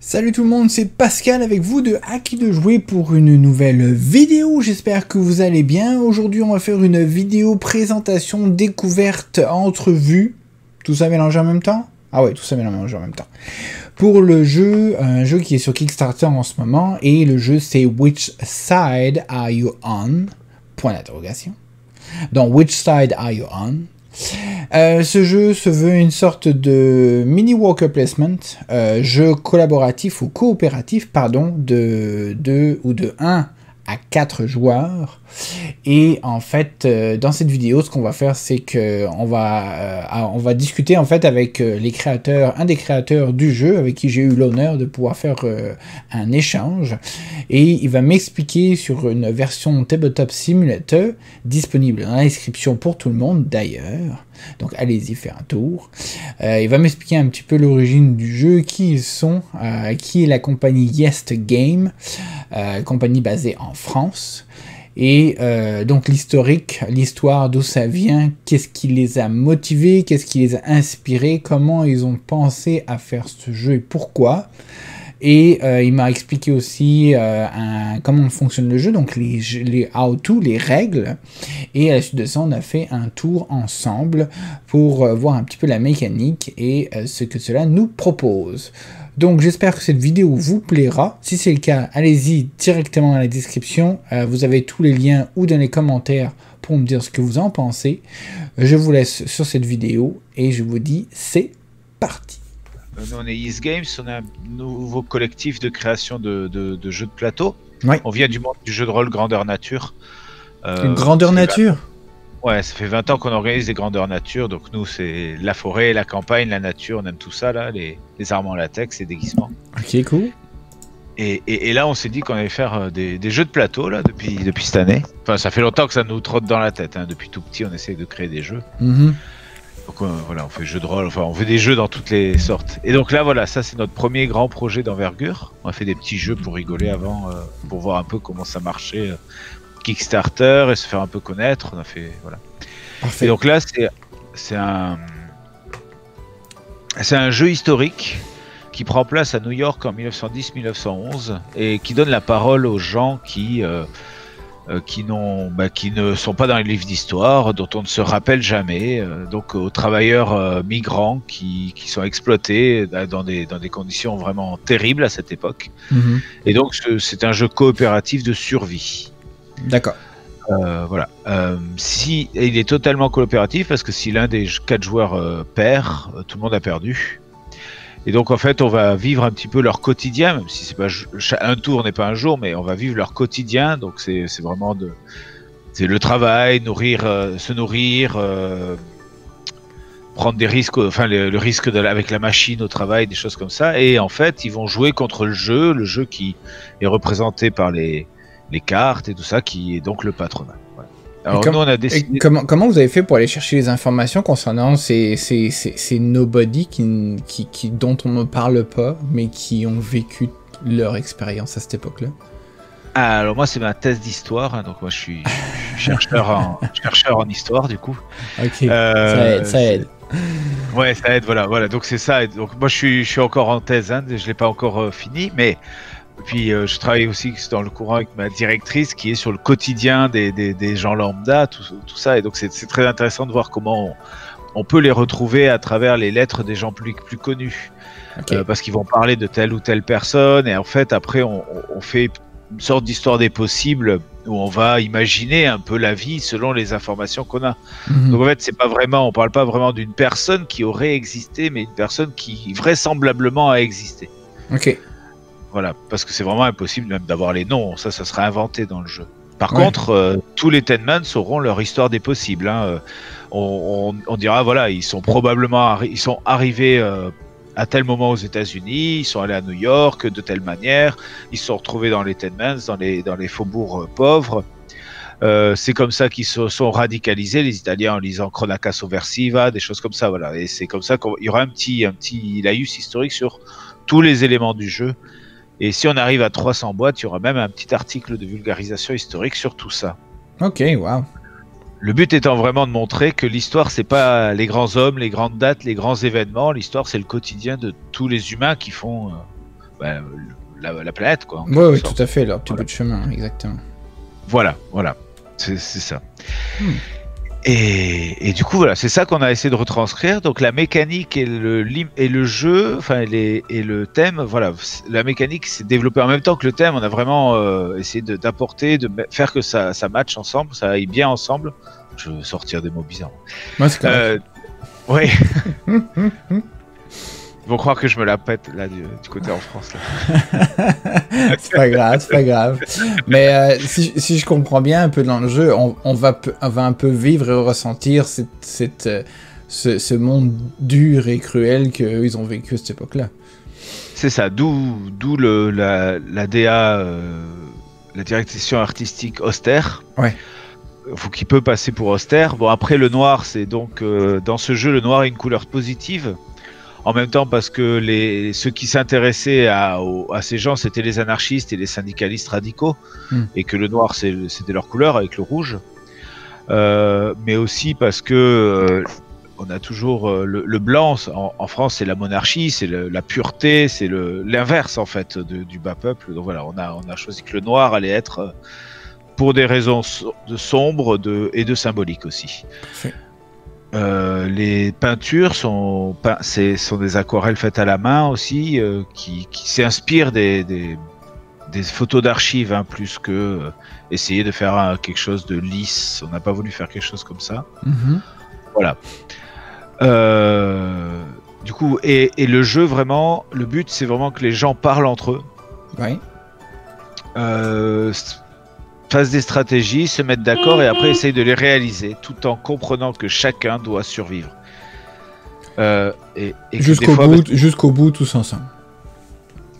Salut tout le monde, c'est Pascal avec vous de Hacky de Jouer pour une nouvelle vidéo. J'espère que vous allez bien. Aujourd'hui, on va faire une vidéo présentation découverte entrevue. Tout ça mélangé en même temps? Ah ouais, tout ça mélangé en même temps. Pour le jeu, un jeu qui est sur Kickstarter en ce moment, et le jeu c'est Which Side Are You On? Point d'interrogation. Donc, Which Side Are You On? Ce jeu se veut une sorte de mini worker placement, jeu collaboratif ou coopératif, pardon, de 2 ou de 1 à 4 joueurs. Et en fait, dans cette vidéo, ce qu'on va faire, c'est que on va discuter en fait avec les créateurs, un des créateurs du jeu, avec qui j'ai eu l'honneur de pouvoir faire un échange. Et il va m'expliquer sur une version Tabletop Simulator disponible dans la description pour tout le monde d'ailleurs. Donc allez-y faire un tour. Il va m'expliquer un petit peu l'origine du jeu, qui ils sont, qui est la compagnie Yes Game, compagnie basée en France. Et donc l'historique, l'histoire d'où ça vient, qu'est-ce qui les a motivés, qu'est-ce qui les a inspirés, comment ils ont pensé à faire ce jeu et pourquoi. Et il m'a expliqué aussi comment fonctionne le jeu, donc les how-to, les règles. Et à la suite de ça, on a fait un tour ensemble pour voir un petit peu la mécanique et ce que cela nous propose. Donc j'espère que cette vidéo vous plaira. Si c'est le cas, allez-y directement dans la description. Vous avez tous les liens ou dans les commentaires pour me dire ce que vous en pensez. Je vous laisse sur cette vidéo et je vous dis c'est parti. Nous on est Yes Games, on est un nouveau collectif de création de jeux de plateau. Oui. On vient du monde du jeu de rôle grandeur nature. Grandeur nature? Ouais, ça fait 20 ans qu'on organise des grandeurs nature, donc nous c'est la forêt, la campagne, la nature, on aime tout ça là, les armes en latex, les déguisements. Ok, cool. Et là on s'est dit qu'on allait faire des jeux de plateau là depuis cette année. Enfin ça fait longtemps que ça nous trotte dans la tête, hein. Depuis tout petit on essaie de créer des jeux. Donc voilà, on fait jeux de rôle, enfin on fait des jeux dans toutes les sortes. Et donc là voilà, ça c'est notre premier grand projet d'envergure. On a fait des petits jeux pour rigoler avant, pour voir un peu comment ça marchait, Kickstarter, et se faire un peu connaître. On a fait, voilà. Parfait. Et donc là c'est un jeu historique qui prend place à New York en 1910-1911 et qui donne la parole aux gens qui ne sont pas dans les livres d'histoire, dont on ne se rappelle jamais, donc aux travailleurs migrants qui sont exploités dans des conditions vraiment terribles à cette époque. Et donc c'est un jeu coopératif de survie. D'accord. Voilà. Il est totalement coopératif parce que si l'un des 4 joueurs perd, tout le monde a perdu. Et donc en fait on va vivre un petit peu leur quotidien, même si c'est pas un tour n'est pas un jour, mais on va vivre leur quotidien. Donc c'est vraiment c'est le travail, se nourrir, prendre des risques, enfin le risque avec la machine au travail, des choses comme ça. Et en fait ils vont jouer contre le jeu qui est représenté par les cartes et tout ça, qui est donc le patronat. Voilà. Alors nous on a décidé... Comment vous avez fait pour aller chercher les informations concernant ces nobody dont on ne parle pas, mais qui ont vécu leur expérience à cette époque-là? Alors moi c'est ma thèse d'histoire, hein, donc moi je suis chercheur en histoire du coup. Ok, ça aide. Ouais, ça aide, voilà. Donc c'est ça. Donc moi je suis encore en thèse, hein, je l'ai pas encore fini, mais puis je travaille aussi dans le courant avec ma directrice qui est sur le quotidien des gens lambda, tout ça. Et donc c'est très intéressant de voir comment on peut les retrouver à travers les lettres des gens plus connus. Okay. Parce qu'ils vont parler de telle ou telle personne. Et en fait, après, on fait une sorte d'histoire des possibles où on va imaginer un peu la vie selon les informations qu'on a. Donc en fait, on parle pas vraiment d'une personne qui aurait existé, mais une personne qui vraisemblablement a existé. Ok. Voilà, parce que c'est vraiment impossible même d'avoir les noms, ça sera inventé dans le jeu. Par contre, tous les Tenmans auront leur histoire des possibles. Hein. On dira, voilà, ils sont arrivés à tel moment aux États-Unis, ils sont allés à New York de telle manière, ils se sont retrouvés dans les Tenmans, dans les faubourgs pauvres. C'est comme ça qu'ils se sont radicalisés, les Italiens, en lisant Cronaca Sovversiva, des choses comme ça, voilà. Et c'est comme ça qu'il y aura un petit laïus historique sur tous les éléments du jeu. Et si on arrive à 300 boîtes, il y aura même un petit article de vulgarisation historique sur tout ça. Ok, waouh. Le but étant vraiment de montrer que l'histoire, c'est pas les grands hommes, les grandes dates, les grands événements. L'histoire, c'est le quotidien de tous les humains qui font bah, la planète, quoi. Oui, oui, tout à fait, leur petit bout de chemin, exactement. Voilà, c'est ça. Et du coup, voilà, c'est ça qu'on a essayé de retranscrire. Donc la mécanique et le jeu, enfin et le thème, voilà, la mécanique s'est développée en même temps que le thème. On a vraiment essayé d'apporter, de faire que ça matche ensemble, ça aille bien ensemble. Je veux sortir des mots bizarres. Ouais, c'est correct. Oui. Ils vont croire que je me la pète là du côté en France. C'est pas grave, c'est pas grave. Mais si je comprends bien un peu dans le jeu, on va un peu vivre et ressentir ce monde dur et cruel qu'eux ils ont vécu à cette époque-là. C'est ça, d'où la DA, la direction artistique austère. Ouais. Qui peut passer pour austère. Bon, après le noir, c'est donc dans ce jeu, le noir est une couleur positive. En même temps, parce que ceux qui s'intéressaient à ces gens, c'était les anarchistes et les syndicalistes radicaux, et que le noir, c'était leur couleur avec le rouge. Mais aussi parce que on a toujours le blanc, en France, c'est la monarchie, c'est la pureté, c'est l'inverse, en fait, du bas peuple. Donc voilà, on a choisi que le noir allait être, pour des raisons sombres et de symbolique aussi. Parfait. Les peintures sont des aquarelles faites à la main aussi, qui s'inspirent des photos d'archives, hein, plus que essayer de faire quelque chose de lisse. On n'a pas voulu faire quelque chose comme ça. Voilà. Du coup, et le jeu, vraiment, le but, c'est vraiment que les gens parlent entre eux. Oui. Fassent des stratégies, se mettent d'accord et après essayent de les réaliser, tout en comprenant que chacun doit survivre. Jusqu'au bout, tous ensemble.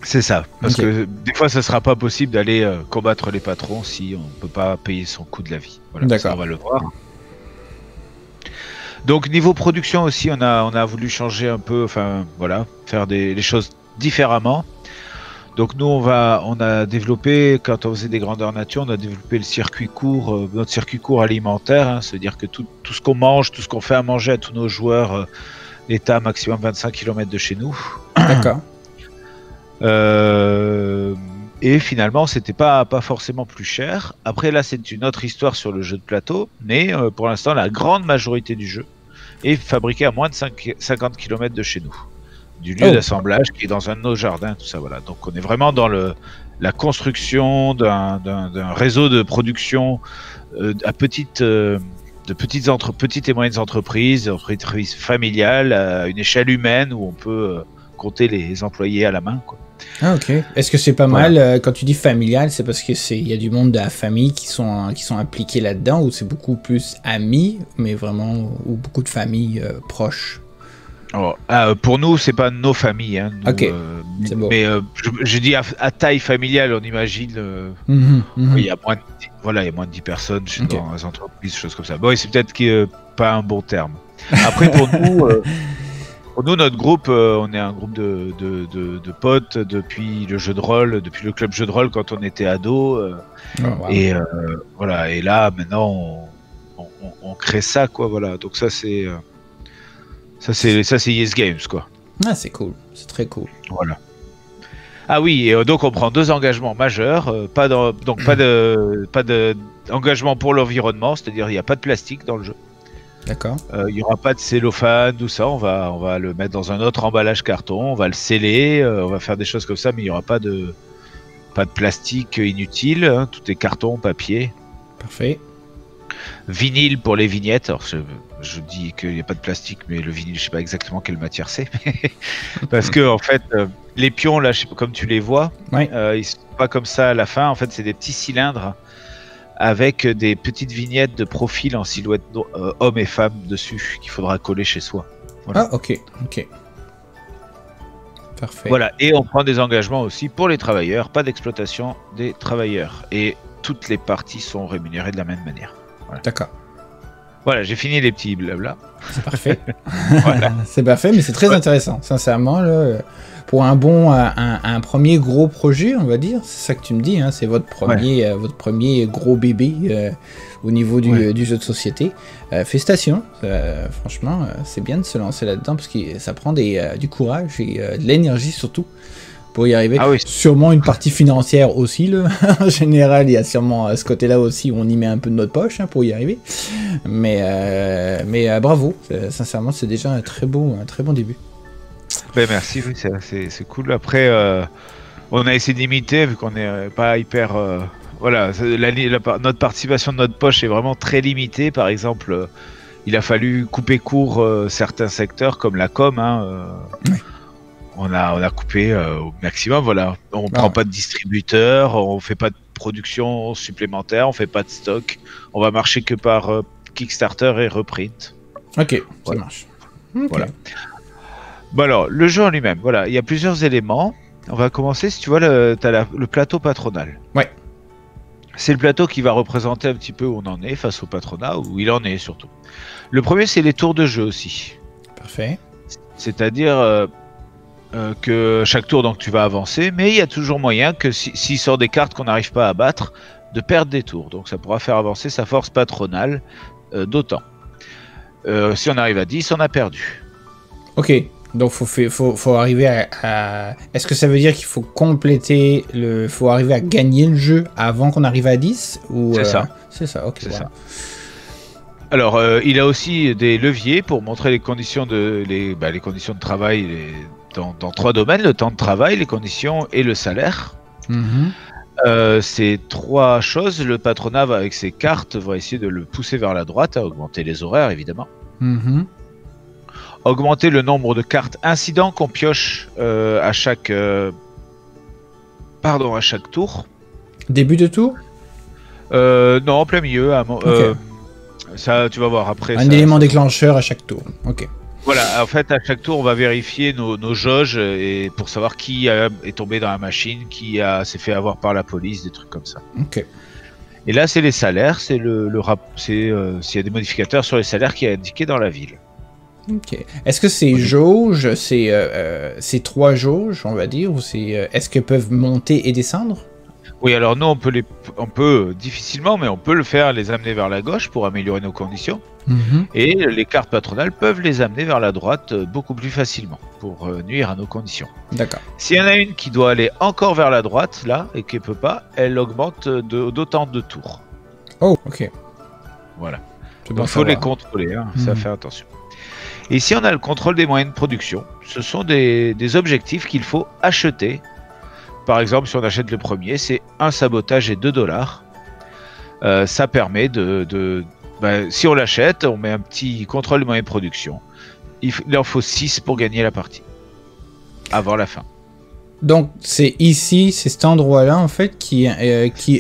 C'est ça, parce que des fois, ça sera pas possible d'aller combattre les patrons si on peut pas payer son coût de la vie. Voilà, d'accord. On va le voir. Donc niveau production aussi, on a voulu changer un peu, enfin voilà, faire les choses différemment. Donc nous, on a développé, quand on faisait des grandeurs nature, on a développé le circuit court, notre circuit court alimentaire, hein, c'est-à-dire que tout ce qu'on mange, tout ce qu'on fait à manger à tous nos joueurs, est à maximum 25 km de chez nous. D'accord. Et finalement, c'était pas forcément plus cher. Après, là, c'est une autre histoire sur le jeu de plateau, mais pour l'instant, la grande majorité du jeu est fabriquée à moins de 50 km de chez nous. Du lieu d'assemblage qui est dans un de nos jardins, tout ça, voilà. Donc on est vraiment dans la construction d'un réseau de production à petites et moyennes entreprises familiales, à une échelle humaine où on peut compter les employés à la main, quoi. Ah, ok. Est-ce que c'est pas mal, quand tu dis familial, c'est parce que il y a du monde de la famille qui sont impliqués là-dedans, ou c'est beaucoup plus amis, mais vraiment, ou beaucoup de familles proches? Pour nous, c'est pas nos familles, hein, nous, ok, c'est bon. Mais je dis à taille familiale, on imagine. Il y a moins de 10 personnes dans les entreprises, choses comme ça. Bon, c'est peut-être pas un bon terme. Après, pour nous, notre groupe, on est un groupe de potes depuis le jeu de rôle, depuis le club jeu de rôle quand on était ado. Wow. Et voilà. Et là, maintenant, on crée ça, quoi. Voilà. Donc ça, c'est. Ça c'est Yes Games, quoi. Ah, c'est cool, c'est très cool. Voilà. Ah oui, et donc on prend 2 engagements majeurs, pas d'engagement pour l'environnement, c'est-à-dire il n'y a pas de plastique dans le jeu. D'accord. Il n'y aura pas de cellophane, tout ça, on va le mettre dans un autre emballage carton, on va le sceller, on va faire des choses comme ça, mais il n'y aura pas de plastique inutile, hein, tout est carton, papier. Parfait. Vinyle pour les vignettes. Alors je dis qu'il n'y a pas de plastique, mais le vinyle, je sais pas exactement quelle matière c'est. Parce que en fait, les pions là, je sais pas, comme tu les vois, ils sont pas comme ça à la fin. En fait, c'est des petits cylindres avec des petites vignettes de profil en silhouette hommes et femmes dessus qu'il faudra coller chez soi. Voilà. Ah, ok. Parfait. Voilà, et on prend des engagements aussi pour les travailleurs, pas d'exploitation des travailleurs. Et toutes les parties sont rémunérées de la même manière. Voilà. D'accord. Voilà, j'ai fini les petits blabla. C'est parfait. Voilà. C'est parfait, mais c'est très intéressant. Sincèrement, là, pour un premier gros projet, on va dire, c'est ça que tu me dis, hein, c'est votre premier gros bébé au niveau du jeu de société. Félicitations. Franchement, c'est bien de se lancer là-dedans parce que ça prend du courage et de l'énergie surtout pour y arriver. Ah oui. Sûrement une partie financière aussi, là. En général, il y a sûrement ce côté-là aussi où on y met un peu de notre poche hein, pour y arriver. Mais bravo, sincèrement, c'est déjà un très bon début. Ben merci, oui, c'est cool. Après, on a essayé d'imiter vu qu'on n'est pas hyper. Voilà, notre participation de notre poche est vraiment très limitée. Par exemple, il a fallu couper court certains secteurs comme la com. Hein, Oui. on a coupé au maximum. Voilà, on prend pas de distributeur, on fait pas de production supplémentaire, on fait pas de stock. On va marcher que par Kickstarter et reprint. Ok, Voilà. ça marche. Okay. Voilà. Bon alors, le jeu en lui-même, voilà, il y a plusieurs éléments. On va commencer, si tu vois, t'as le plateau patronal. Ouais. C'est le plateau qui va représenter un petit peu où on en est face au patronat, où il en est surtout. Le premier, c'est les tours de jeu aussi. Parfait. C'est-à-dire que chaque tour, donc, tu vas avancer, mais il y a toujours moyen que s'il sort des cartes qu'on n'arrive pas à battre, de perdre des tours. Donc ça pourra faire avancer sa force patronale d'autant. Si on arrive à 10, on a perdu. Ok. Donc faut arriver à... Est-ce que ça veut dire qu'il faut compléter le... faut arriver à gagner le jeu avant qu'on arrive à 10 ou C'est ça. C'est ça, ok. C'est voilà. ça. Alors, il a aussi des leviers pour montrer les conditions de, les conditions de travail dans 3 domaines, le temps de travail, les conditions et le salaire. Ces 3 choses, le patronat va, avec ses cartes va essayer de le pousser vers la droite, à augmenter les horaires évidemment. Augmenter le nombre de cartes incidents qu'on pioche à chaque tour. Début de tour? Non, en plein milieu. Okay. Ça, tu vas voir après. Un élément déclencheur à chaque tour. Ok. Voilà, en fait, à chaque tour, on va vérifier nos jauges et pour savoir qui est tombé dans la machine, qui s'est fait avoir par la police, des trucs comme ça. Ok. Et là, c'est les salaires, c'est s'il y a des modificateurs sur les salaires qui est indiqué dans la ville. Ok. Est-ce que ces jauges, ces 3 jauges, on va dire, ou est-ce qu'elles peuvent monter et descendre? Oui, alors nous, on peut difficilement, mais on peut le faire, les amener vers la gauche pour améliorer nos conditions. Et les cartes patronales peuvent les amener vers la droite beaucoup plus facilement pour nuire à nos conditions. D'accord. S'il y en a une qui doit aller encore vers la droite, là, et qui ne peut pas, elle augmente d'autant de tours. Oh, ok. Voilà. Donc il faut les contrôler, hein, ça fait attention. Et ici, on a le contrôle des moyens de production. Ce sont des objectifs qu'il faut acheter. Par exemple, si on achète le premier, c'est un sabotage et $2. Ça permet si on l'achète, on met un petit contrôle des moyens de production. Il en faut 6 pour gagner la partie. Avant la fin. Donc, c'est ici, c'est cet endroit-là, en fait, qui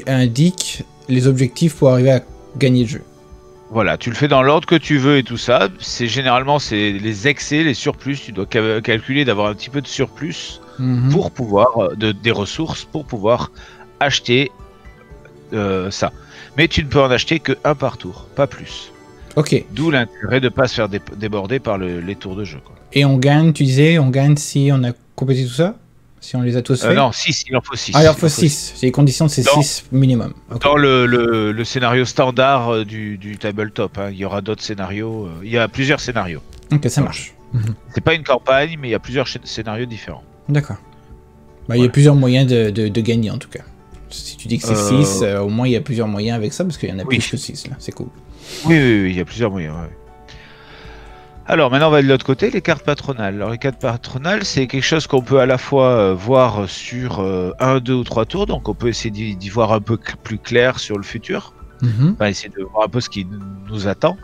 indique les objectifs pour arriver à gagner le jeu. Voilà, tu le fais dans l'ordre que tu veux et tout ça. Généralement, c'est les excès, les surplus. Tu dois calculer d'avoir un petit peu de surplus pour pouvoir, des ressources pour pouvoir acheter ça. Mais tu ne peux en acheter que 1 par tour, pas plus. Ok. D'où l'intérêt de ne pas se faire déborder par les tours de jeu, quoi. Et on gagne, tu disais, on gagne si on a complété tout ça? Si on les a tous fait? Non, 6, il en faut 6. Ah, il en faut 6. C'est les conditions de ces 6 minimum. Okay. Dans le scénario standard du tabletop, hein, il y aura d'autres scénarios. Il y a plusieurs scénarios. Ok, ça marche. C'est pas une campagne, mais il y a plusieurs scénarios différents. D'accord. Bah, il y a plusieurs moyens de gagner, en tout cas. Si tu dis que c'est 6, au moins il y a plusieurs moyens avec ça, parce qu'il y en a plus que 6, là. C'est cool. Oui, il y a plusieurs moyens, ouais. Alors maintenant on va de l'autre côté, les cartes patronales. Alors les cartes patronales, c'est quelque chose qu'on peut à la fois voir sur 1, 2 ou 3 tours, donc on peut essayer d'y voir un peu plus clair sur le futur, enfin, essayer de voir un peu ce qui nous attend.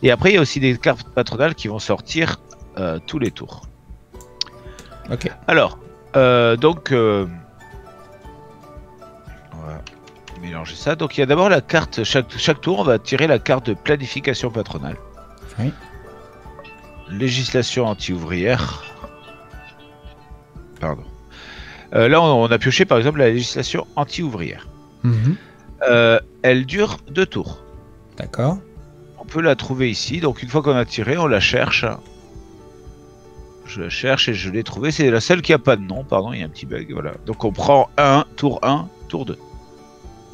Et après il y a aussi des cartes patronales qui vont sortir tous les tours. Ok. Alors, donc on va mélanger ça. Donc il y a d'abord la carte, chaque tour on va tirer la carte de planification patronale. Oui. Législation anti-ouvrière. Pardon. Là, on a pioché par exemple la législation anti-ouvrière. Elle dure 2 tours. D'accord. On peut la trouver ici. Donc, une fois qu'on a tiré, on la cherche. Je la cherche et je l'ai trouvée. C'est la seule qui n'a pas de nom. Pardon, il y a un petit bug. Voilà. Donc, on prend tour 1, tour 2.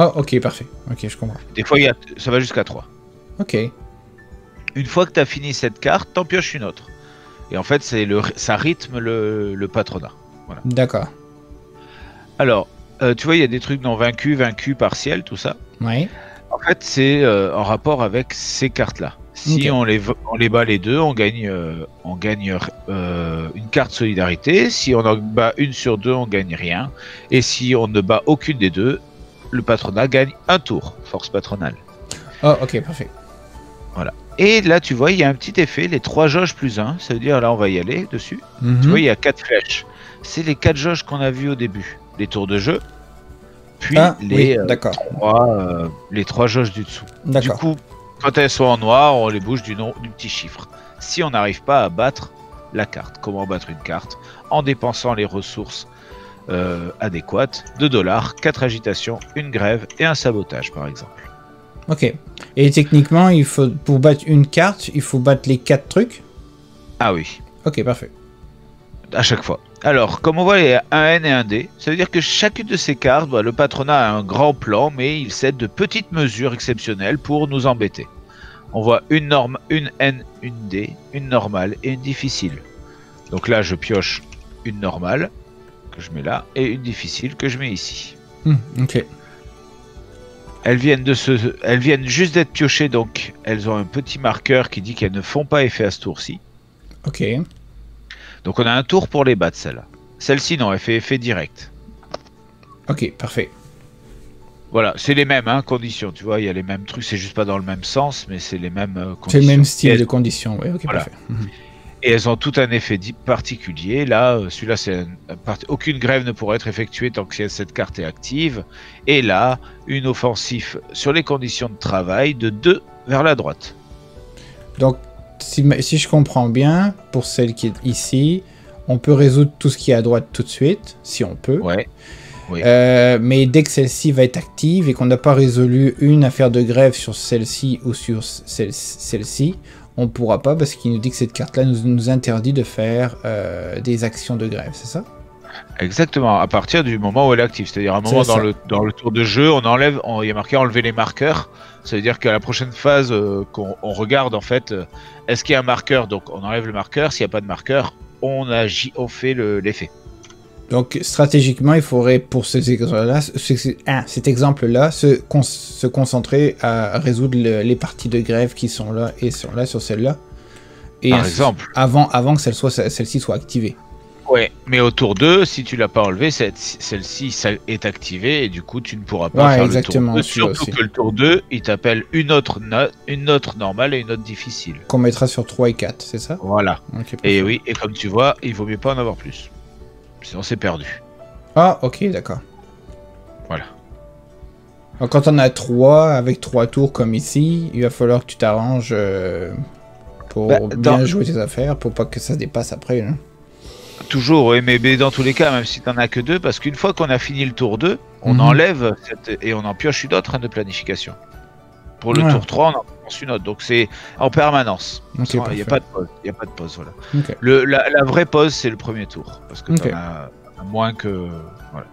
Oh, ok, parfait. Ok, je comprends. Des fois, ça va jusqu'à 3. Ok. Une fois que tu as fini cette carte, t'en pioches une autre. Et en fait, ça rythme le patronat. Voilà. D'accord. Alors, tu vois, il y a des trucs non vaincus, vaincus, partiels, tout ça. Ouais. En fait, c'est en rapport avec ces cartes-là. Si Ok. on les bat les deux, on gagne une carte solidarité. Si on en bat une sur deux, on gagne rien. Et si on ne bat aucune des deux, le patronat gagne un tour, force patronale. Oh, ok, parfait. Voilà. Et là, tu vois, il y a un petit effet, les 3 jauges plus 1. Ça veut dire, là, on va y aller dessus. Tu vois, il y a 4 flèches. C'est les 4 jauges qu'on a vues au début. Les tours de jeu, puis oui, d'accord. les 3 jauges du dessous. Du D'accord. coup, quand elles sont en noir, on les bouge du petit chiffre. Si on n'arrive pas à battre la carte, comment battre une carte? En dépensant les ressources adéquates, 2 $, 4 agitations, une grève et un sabotage, par exemple. Ok. Et techniquement, il faut, pour battre une carte, il faut battre les 4 trucs? Ah oui, Ok, parfait. à chaque fois. Alors, comme on voit, il y a un N et un D. Ça veut dire que chacune de ces cartes, le patronat a un grand plan, mais il cède de petites mesures exceptionnelles pour nous embêter. On voit une norme, une N, une D, une normale et une difficile. Donc là, je pioche une normale, que je mets là, et une difficile, que je mets ici. Ok. Elles viennent juste d'être piochées, donc elles ont un petit marqueur qui dit qu'elles ne font pas effet à ce tour-ci. Ok. Donc on a un tour pour les battre, celle-là. Celle-ci, non, elle fait effet direct. Ok, parfait. Voilà, c'est les mêmes conditions, tu vois, il y a les mêmes trucs, c'est juste pas dans le même sens, mais c'est les mêmes conditions. C'est le même style de conditions, oui, ok, voilà. Parfait. Et elles ont tout un effet particulier. Là, celui-là, c'est aucune grève ne pourra être effectuée tant que cette carte est active. Et là, une offensive sur les conditions de travail de 2 vers la droite. Donc, si je comprends bien, pour celle qui est ici, on peut résoudre tout ce qui est à droite tout de suite, si on peut. Ouais. Oui. Mais dès que celle-ci va être active et qu'on n'a pas résolu une affaire de grève sur celle-ci ou sur celle-ci, on pourra pas parce qu'il nous dit que cette carte-là nous interdit de faire des actions de grève, c'est ça? Exactement, à partir du moment où elle est active. C'est-à-dire à un moment dans le tour de jeu, on enlève, il y a marqué enlever les marqueurs. Ça veut dire qu'à la prochaine phase, qu'on regarde en fait, est-ce qu'il y a un marqueur? Donc on enlève le marqueur, s'il n'y a pas de marqueur, on agit, on fait l'effet. Donc stratégiquement, il faudrait pour cet exemple-là, se concentrer à résoudre les parties de grève qui sont là et sont là sur celle-là. Et par exemple. Avant que celle-ci soit activée. Ouais, mais au tour 2, si tu l'as pas enlevé, celle-ci est activée et du coup tu ne pourras pas faire le tour 2. Surtout que le tour 2, il t'appelle une autre normale et une autre difficile. Qu'on mettra sur 3 et 4, c'est ça? Voilà. Okay, et oui, et comme tu vois, il vaut mieux pas en avoir plus. Sinon c'est perdu. Ah, ok, d'accord. Voilà. Alors, quand on a 3, avec 3 tours comme ici, il va falloir que tu t'arranges pour bien jouer tes affaires, pour pas que ça se dépasse après. Hein. Toujours, oui, mais dans tous les cas, même si t'en as que 2, parce qu'une fois qu'on a fini le tour 2, on enlève et on en pioche une autre de planification. Pour le tour 3, on en pense une autre. Donc c'est en permanence. Il n'y a pas de pause. Il n'y a pas de pause, voilà. Okay. La vraie pause, c'est le premier tour. Parce que t'en as moins que... Voilà.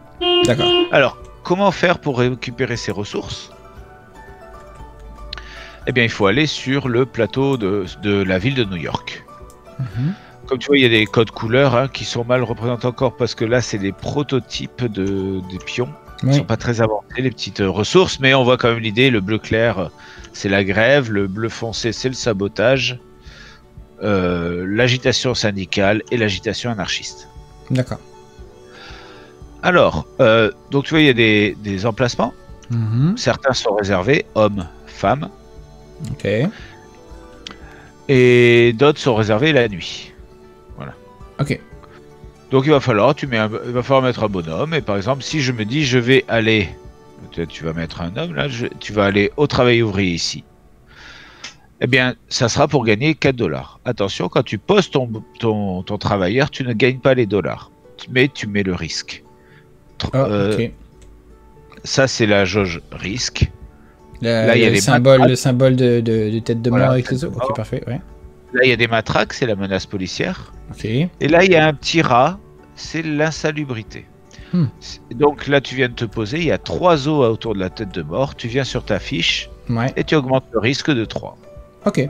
D'accord. Alors, comment faire pour récupérer ces ressources? Eh bien, il faut aller sur le plateau de la ville de New York. Comme tu vois, il y a des codes couleurs qui sont mal représentés encore parce que là, c'est des prototypes des pions. Ils ne sont pas très avancés, les petites ressources, mais on voit quand même l'idée. Le bleu clair, c'est la grève. Le bleu foncé, c'est le sabotage. L'agitation syndicale et l'agitation anarchiste. D'accord. Alors, donc tu vois, il y a des emplacements. Certains sont réservés hommes, femmes. Ok. Et d'autres sont réservés la nuit. Voilà. Ok. Donc il va falloir mettre un bonhomme. Et par exemple, si je me dis je vais aller, peut-être tu vas mettre un homme là, tu vas aller au travail ouvrier ici. Eh bien, ça sera pour gagner 4 $. Attention, quand tu poses ton travailleur, tu ne gagnes pas les dollars, mais tu mets le risque. Ok. Ça, c'est la jauge risque. Là, il y a le symbole de tête de mort avec les os. Ok, parfait. Ouais. Là, il y a des matraques, c'est la menace policière. Ok. Et là, il y a un petit rat, c'est l'insalubrité. Donc là, tu viens de te poser, il y a 3 os autour de la tête de mort. Tu viens sur ta fiche et tu augmentes le risque de 3. Ok.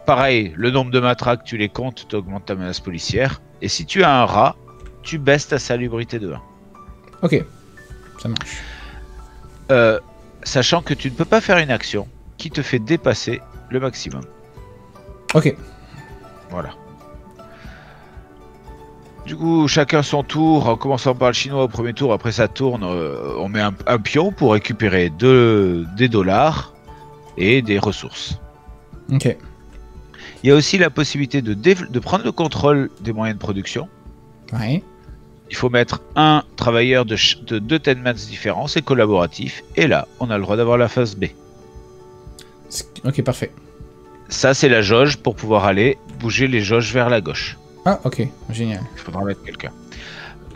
Pareil, le nombre de matraques, tu les comptes, tu augmentes ta menace policière. Et si tu as un rat, tu baisses ta salubrité de 1. Ok, ça marche. Sachant que tu ne peux pas faire une action qui te fait dépasser le maximum. Ok. Voilà. Du coup, chacun son tour, en commençant par le chinois au premier tour, après ça tourne, on met un pion pour récupérer des dollars et des ressources. Ok. Il y a aussi la possibilité de prendre le contrôle des moyens de production. Ouais. Il faut mettre un travailleur de deux tenements différents, c'est collaboratif, et là, on a le droit d'avoir la phase B. Ok, parfait. Ça, c'est la jauge pour pouvoir aller bouger les jauges vers la gauche. Ah, ok, génial. Il faudra mettre quelqu'un.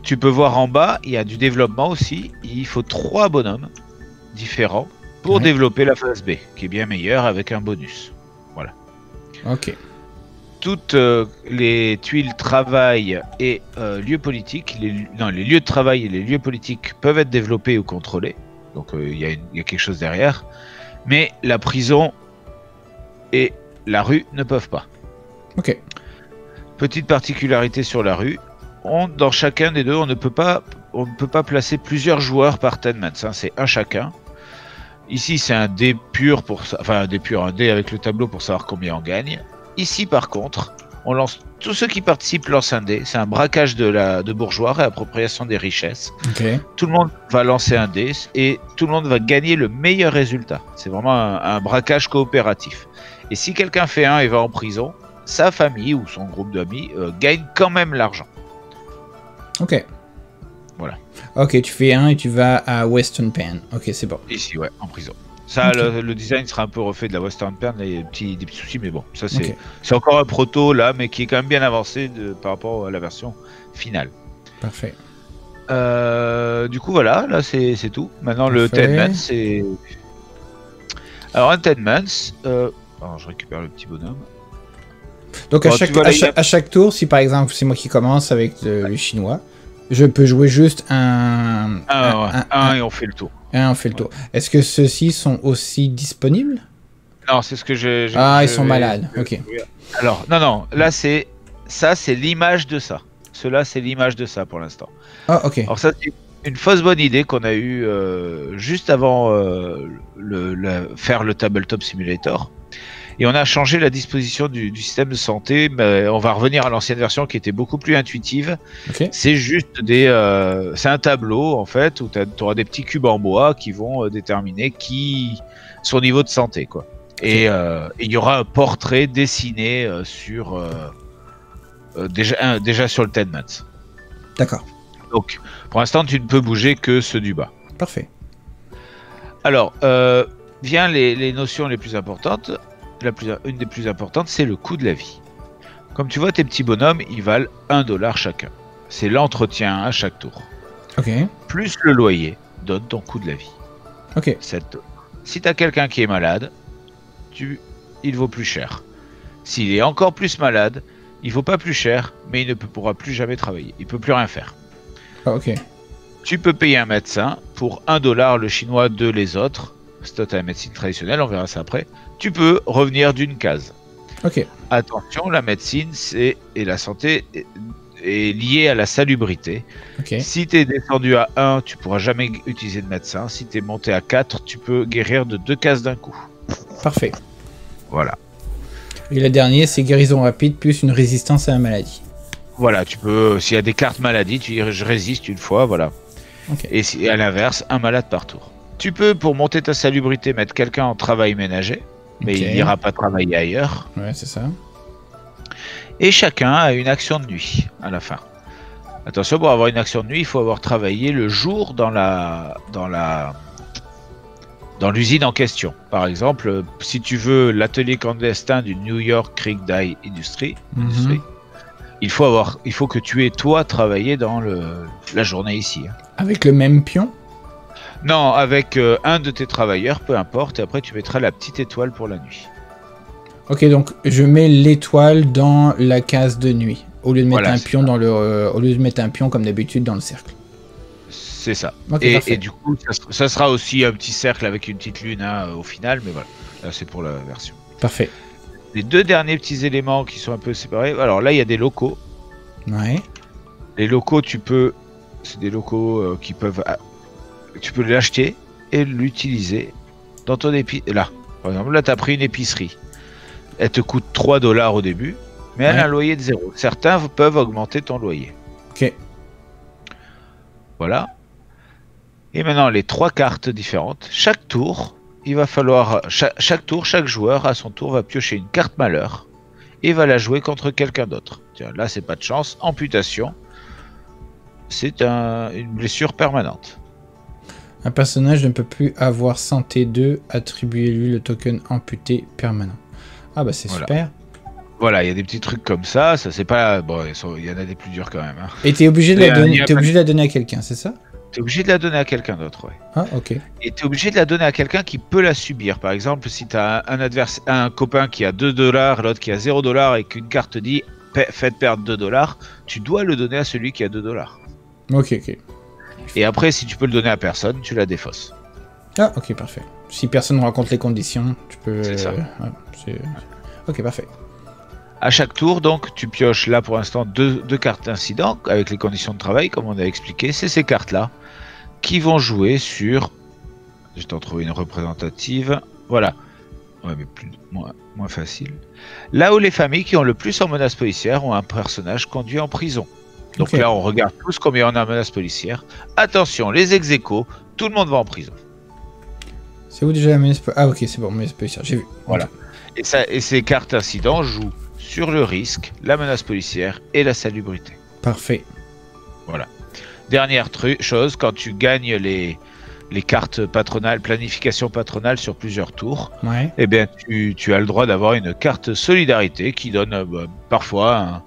Tu peux voir en bas, il y a du développement aussi. Il faut 3 bonhommes différents pour développer la phase B, qui est bien meilleure avec un bonus. Voilà. Ok. Toutes les tuiles travail et lieux politiques, les lieux de travail et les lieux politiques peuvent être développés ou contrôlés. Donc il y a quelque chose derrière. Mais la prison et la rue ne peuvent pas. Ok. Petite particularité sur la rue, dans chacun des deux, on ne peut pas placer plusieurs joueurs par tenement. Hein, c'est un chacun. Ici, c'est un dé pur un dé avec le tableau pour savoir combien on gagne. Ici, par contre, on lance tous ceux qui participent lancent un dé. C'est un braquage de bourgeois et appropriation des richesses. Okay. Tout le monde va lancer un dé et tout le monde va gagner le meilleur résultat. C'est vraiment un braquage coopératif. Et si quelqu'un fait 1 et va en prison, sa famille ou son groupe d'amis gagne quand même l'argent. Ok. Voilà. Ok, tu fais 1 et tu vas à Western Pen. Ok, c'est bon. Ici, ouais, en prison. Ça, okay. le design sera un peu refait de la Western Pen, il y a des petits soucis, mais bon, ça c'est encore un proto là, mais qui est quand même bien avancé par rapport à la version finale. Parfait. Du coup, voilà, là c'est tout. Maintenant, le tenement, c'est... Alors, un tenement, alors, je récupère le petit bonhomme. Donc, à chaque tour, si par exemple, c'est moi qui commence avec le chinois, je peux jouer juste un et on fait le tour. On fait le tour. Est-ce que ceux-ci sont aussi disponibles? Non, c'est ce que ils sont malades. Ok. Alors, non, là c'est l'image de ça. Cela, c'est l'image de ça pour l'instant. Ah, ok. Alors ça, c'est une fausse bonne idée qu'on a eue juste avant faire le Tabletop Simulator. Et on a changé la disposition du système de santé. Mais on va revenir à l'ancienne version qui était beaucoup plus intuitive. Okay. C'est juste c'est un tableau en fait où tu auras des petits cubes en bois qui vont déterminer son niveau de santé, quoi. Okay. Et il y aura un portrait dessiné déjà sur le tenement. D'accord. Donc pour l'instant tu ne peux bouger que ceux du bas. Parfait. Alors vient les notions les plus importantes. Une des plus importantes, c'est le coût de la vie. Comme tu vois, tes petits bonhommes, ils valent $1 chacun. C'est l'entretien à chaque tour. Ok. Plus le loyer donne ton coût de la vie. Ok. Si tu as quelqu'un qui est malade, il vaut plus cher. S'il est encore plus malade, il vaut pas plus cher, mais il ne pourra plus jamais travailler. Il peut plus rien faire. Ok. Tu peux payer un médecin pour $1 le chinois, 2 les autres. Si tu as la médecine traditionnelle, on verra ça après. Tu peux revenir d'une case. Ok. Attention, la médecine et la santé est liée à la salubrité. Okay. Si tu es descendu à 1, tu pourras jamais utiliser de médecin. Si tu es monté à 4, tu peux guérir de 2 cases d'un coup. Parfait. Voilà. Et le dernier, c'est guérison rapide plus une résistance à la maladie. Voilà, tu peux, s'il y a des cartes maladie, tu dis je résiste une fois, voilà. Okay. Et si, à l'inverse, un malade par tour. Tu peux, pour monter ta salubrité, mettre quelqu'un en travail ménager, mais il n'ira pas travailler ailleurs. Ouais, c'est ça. Et chacun a une action de nuit à la fin. Attention, pour avoir une action de nuit, il faut avoir travaillé le jour dans l'usine en question. Par exemple, si tu veux l'atelier clandestin du New York Creek Dye Industry, il faut que tu aies toi travaillé dans la journée ici. Avec le même pion? Non, avec un de tes travailleurs, peu importe, et après tu mettras la petite étoile pour la nuit. Ok, donc je mets l'étoile dans la case de nuit, au lieu de mettre un pion au lieu de mettre un pion comme d'habitude dans le cercle. C'est ça. Okay, et du coup, ça sera aussi un petit cercle avec une petite lune au final, mais voilà, là c'est pour la version. Parfait. Les 2 derniers petits éléments qui sont un peu séparés, alors là il y a des locaux. Ouais. Les locaux, tu peux c'est des locaux qui peuvent... tu peux l'acheter et l'utiliser dans ton épicerie. Là, par exemple, là, tu as pris une épicerie. Elle te coûte 3 $ au début, mais elle a un loyer de 0. Certains peuvent augmenter ton loyer. Ok. Voilà. Et maintenant, les 3 cartes différentes. Chaque tour, il va falloir... Chaque tour, chaque joueur, à son tour, va piocher une carte malheur et va la jouer contre quelqu'un d'autre. Tiens, là, c'est pas de chance. Amputation. C'est une blessure permanente. Un personnage ne peut plus avoir santé 2. Attribuez-lui le token amputé permanent. Ah bah c'est super. Voilà, il y a des petits trucs comme ça. Ça c'est pas... Bon, il y en a des plus durs quand même. Hein. Et t'es obligé de la donner, obligé de la donner à quelqu'un, c'est ça? T'es obligé de la donner à quelqu'un d'autre, ouais. Ah, ok. Et t'es obligé de la donner à quelqu'un qui peut la subir. Par exemple, si t'as un copain qui a 2 $, l'autre qui a 0 $ et qu'une carte te dit faites perdre 2 $, tu dois le donner à celui qui a 2 $. Ok, ok. Et après, si tu peux le donner à personne, tu la défausses. Ah, ok, parfait. Si personne ne rencontre les conditions, tu peux... C'est ça. Ok, parfait. À chaque tour, donc, tu pioches là pour l'instant deux cartes d'incident avec les conditions de travail, comme on a expliqué. C'est ces cartes-là qui vont jouer sur... Je t'en trouve une représentative. Voilà. Ouais, mais moins facile. Là où les familles qui ont le plus en menace policière ont un personnage conduit en prison. Donc là, on regarde tous combien on a en menace policière. Attention, les ex-aequo, tout le monde va en prison. C'est où déjà la menace policière? Ah ok, c'est bon, menace policière, j'ai vu. Voilà. Okay. Et ces cartes incidents jouent sur le risque, la menace policière et la salubrité. Parfait. Voilà. Dernière chose, quand tu gagnes les cartes patronales, planification patronale sur plusieurs tours, eh bien tu as le droit d'avoir une carte solidarité qui donne parfois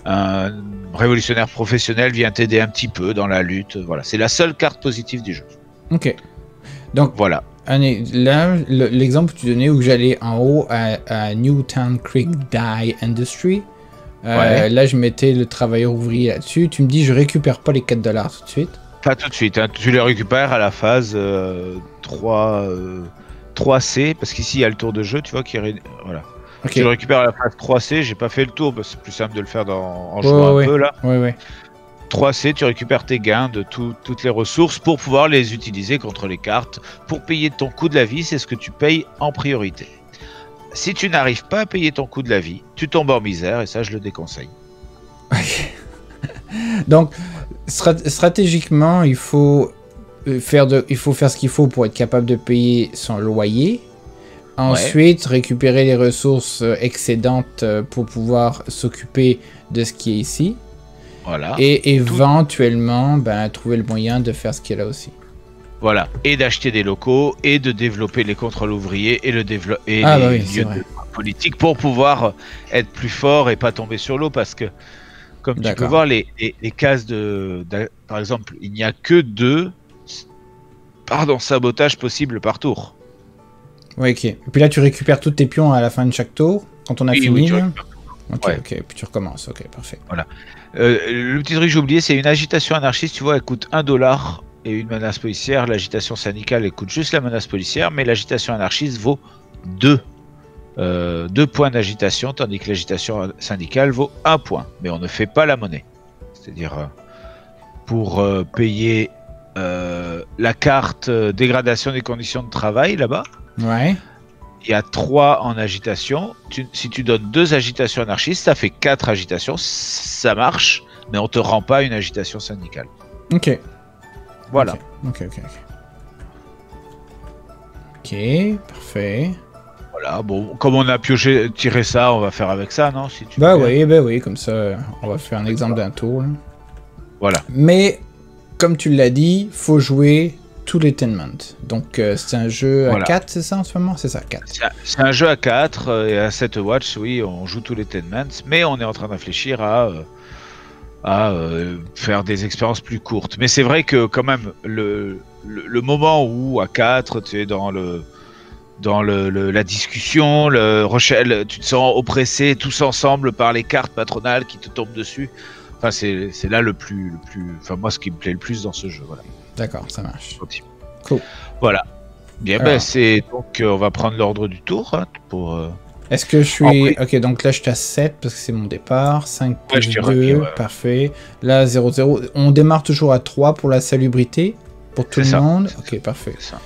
un révolutionnaire professionnel vient t'aider un petit peu dans la lutte. Voilà, c'est la seule carte positive du jeu. Ok. Donc voilà. Là, l'exemple que tu donnais où j'allais en haut à Newtown Creek Dye Industry, là je mettais le travailleur ouvrier là-dessus. Tu me dis je récupère pas les 4 $ tout de suite? Pas tout de suite, hein. Tu les récupères à la phase 3C, parce qu'ici il y a le tour de jeu, tu vois, voilà. Okay. Tu le récupères à la phase 3C, j'ai pas fait le tour, parce que c'est plus simple de le faire en jouant un peu là. 3C, tu récupères tes gains de toutes les ressources pour pouvoir les utiliser contre les cartes. Pour payer ton coût de la vie, c'est ce que tu payes en priorité. Si tu n'arrives pas à payer ton coût de la vie, tu tombes en misère, et ça je le déconseille. Donc, stratégiquement, il faut faire ce qu'il faut pour être capable de payer son loyer. Ensuite, récupérer les ressources excédentes pour pouvoir s'occuper de ce qui est ici. Voilà. Et éventuellement, trouver le moyen de faire ce qu'il y a là aussi. Voilà. Et d'acheter des locaux et de développer les contrôles ouvriers et les lieux politiques pour pouvoir être plus fort et pas tomber sur l'eau, parce que comme tu peux voir, les cases par exemple, il n'y a que 2 sabotages possibles par tour. Ouais, ok. Et puis là, tu récupères tous tes pions à la fin de chaque tour, quand on a fini. Ok, et puis tu recommences. Ok, parfait. Voilà. Le petit truc que j'ai oublié, c'est une agitation anarchiste. Tu vois, elle coûte 1 $ et une menace policière. L'agitation syndicale, elle coûte juste la menace policière, mais l'agitation anarchiste vaut 2 points d'agitation, tandis que l'agitation syndicale vaut 1 point. Mais on ne fait pas la monnaie. C'est-à-dire, pour payer la carte dégradation des conditions de travail, là-bas, il y a 3 en agitation. Si tu donnes 2 agitations anarchistes, ça fait 4 agitations. Ça marche, mais on te rend pas une agitation syndicale. Ok. Voilà. Ok, parfait. Voilà, bon, comme on a tiré ça, on va faire avec ça, non, si tu oui, comme ça, on va faire un exemple d'un tour. Là. Voilà. Mais, comme tu l'as dit, faut jouer tous les Tenements. Donc, c'est un jeu à 4, c'est ça en ce moment? C'est ça, 4. C'est un jeu à 4, et à 7 watch, oui, on joue tous les Tenements, mais on est en train de réfléchir à faire des expériences plus courtes. Mais c'est vrai que, quand même, le moment où, à 4, tu es dans la discussion, tu te sens oppressé tous ensemble par les cartes patronales qui te tombent dessus. Enfin, c'est là le plus... Enfin, moi, ce qui me plaît le plus dans ce jeu, voilà. D'accord, ça marche. Cool. Voilà. Bien, donc on va prendre l'ordre du tour, hein, pour... Est-ce que je suis... Ok, donc là, je suis à 7 parce que c'est mon départ. 5 plus 2, parfait. Là, 0-0. On démarre toujours à 3 pour la salubrité, pour tout le monde. Ok, parfait. Ça.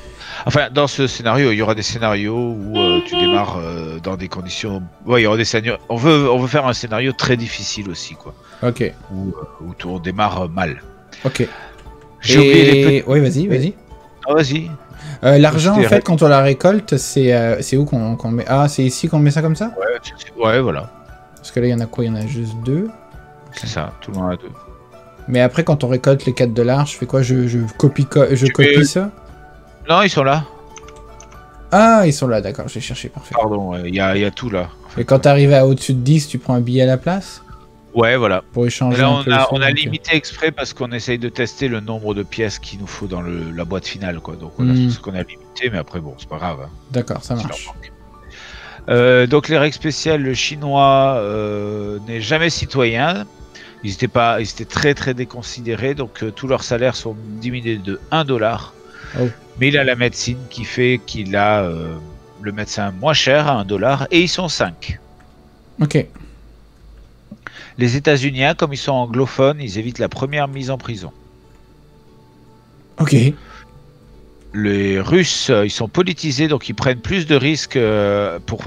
Enfin, dans ce scénario, il y aura des scénarios où tu démarres dans des conditions... Ouais, il y aura des scénarios... On veut faire un scénario très difficile aussi, quoi. Ok. Où on démarre mal. Ok. J'ai oublié les petits... Oui, vas-y. Ah, vas-y. L'argent, en fait, quand on la récolte, c'est où qu'on le met? Ah, c'est ici qu'on met ça comme ça? Ouais, voilà. Parce que là, il y en a quoi? Il y en a juste 2. C'est ça, tout le monde a 2. Mais après, quand on récolte les 4 $, je fais quoi? Je copie ça? Non, ils sont là. Ah, ils sont là, d'accord, j'ai cherché, parfait. Pardon, il y a tout là. Et quand t'arrives à au-dessus de 10, tu prends un billet à la place? Ouais, voilà. Pour échanger. Et là, on a limité exprès parce qu'on essaye de tester le nombre de pièces qu'il nous faut dans la boîte finale, quoi. Donc voilà, c'est ce qu'on a limité, mais après, bon, c'est pas grave. Hein. D'accord, ça marche. Donc les règles spéciales, le chinois n'est jamais citoyen. Ils étaient très très déconsidérés, donc tous leurs salaires sont diminués de 1 $. Oh. Mais il a la médecine qui fait qu'il a le médecin moins cher à 1 $, et ils sont 5. Ok. Les États-Unis, comme ils sont anglophones, ils évitent la première mise en prison. Ok. Les Russes, ils sont politisés, donc ils prennent plus de risques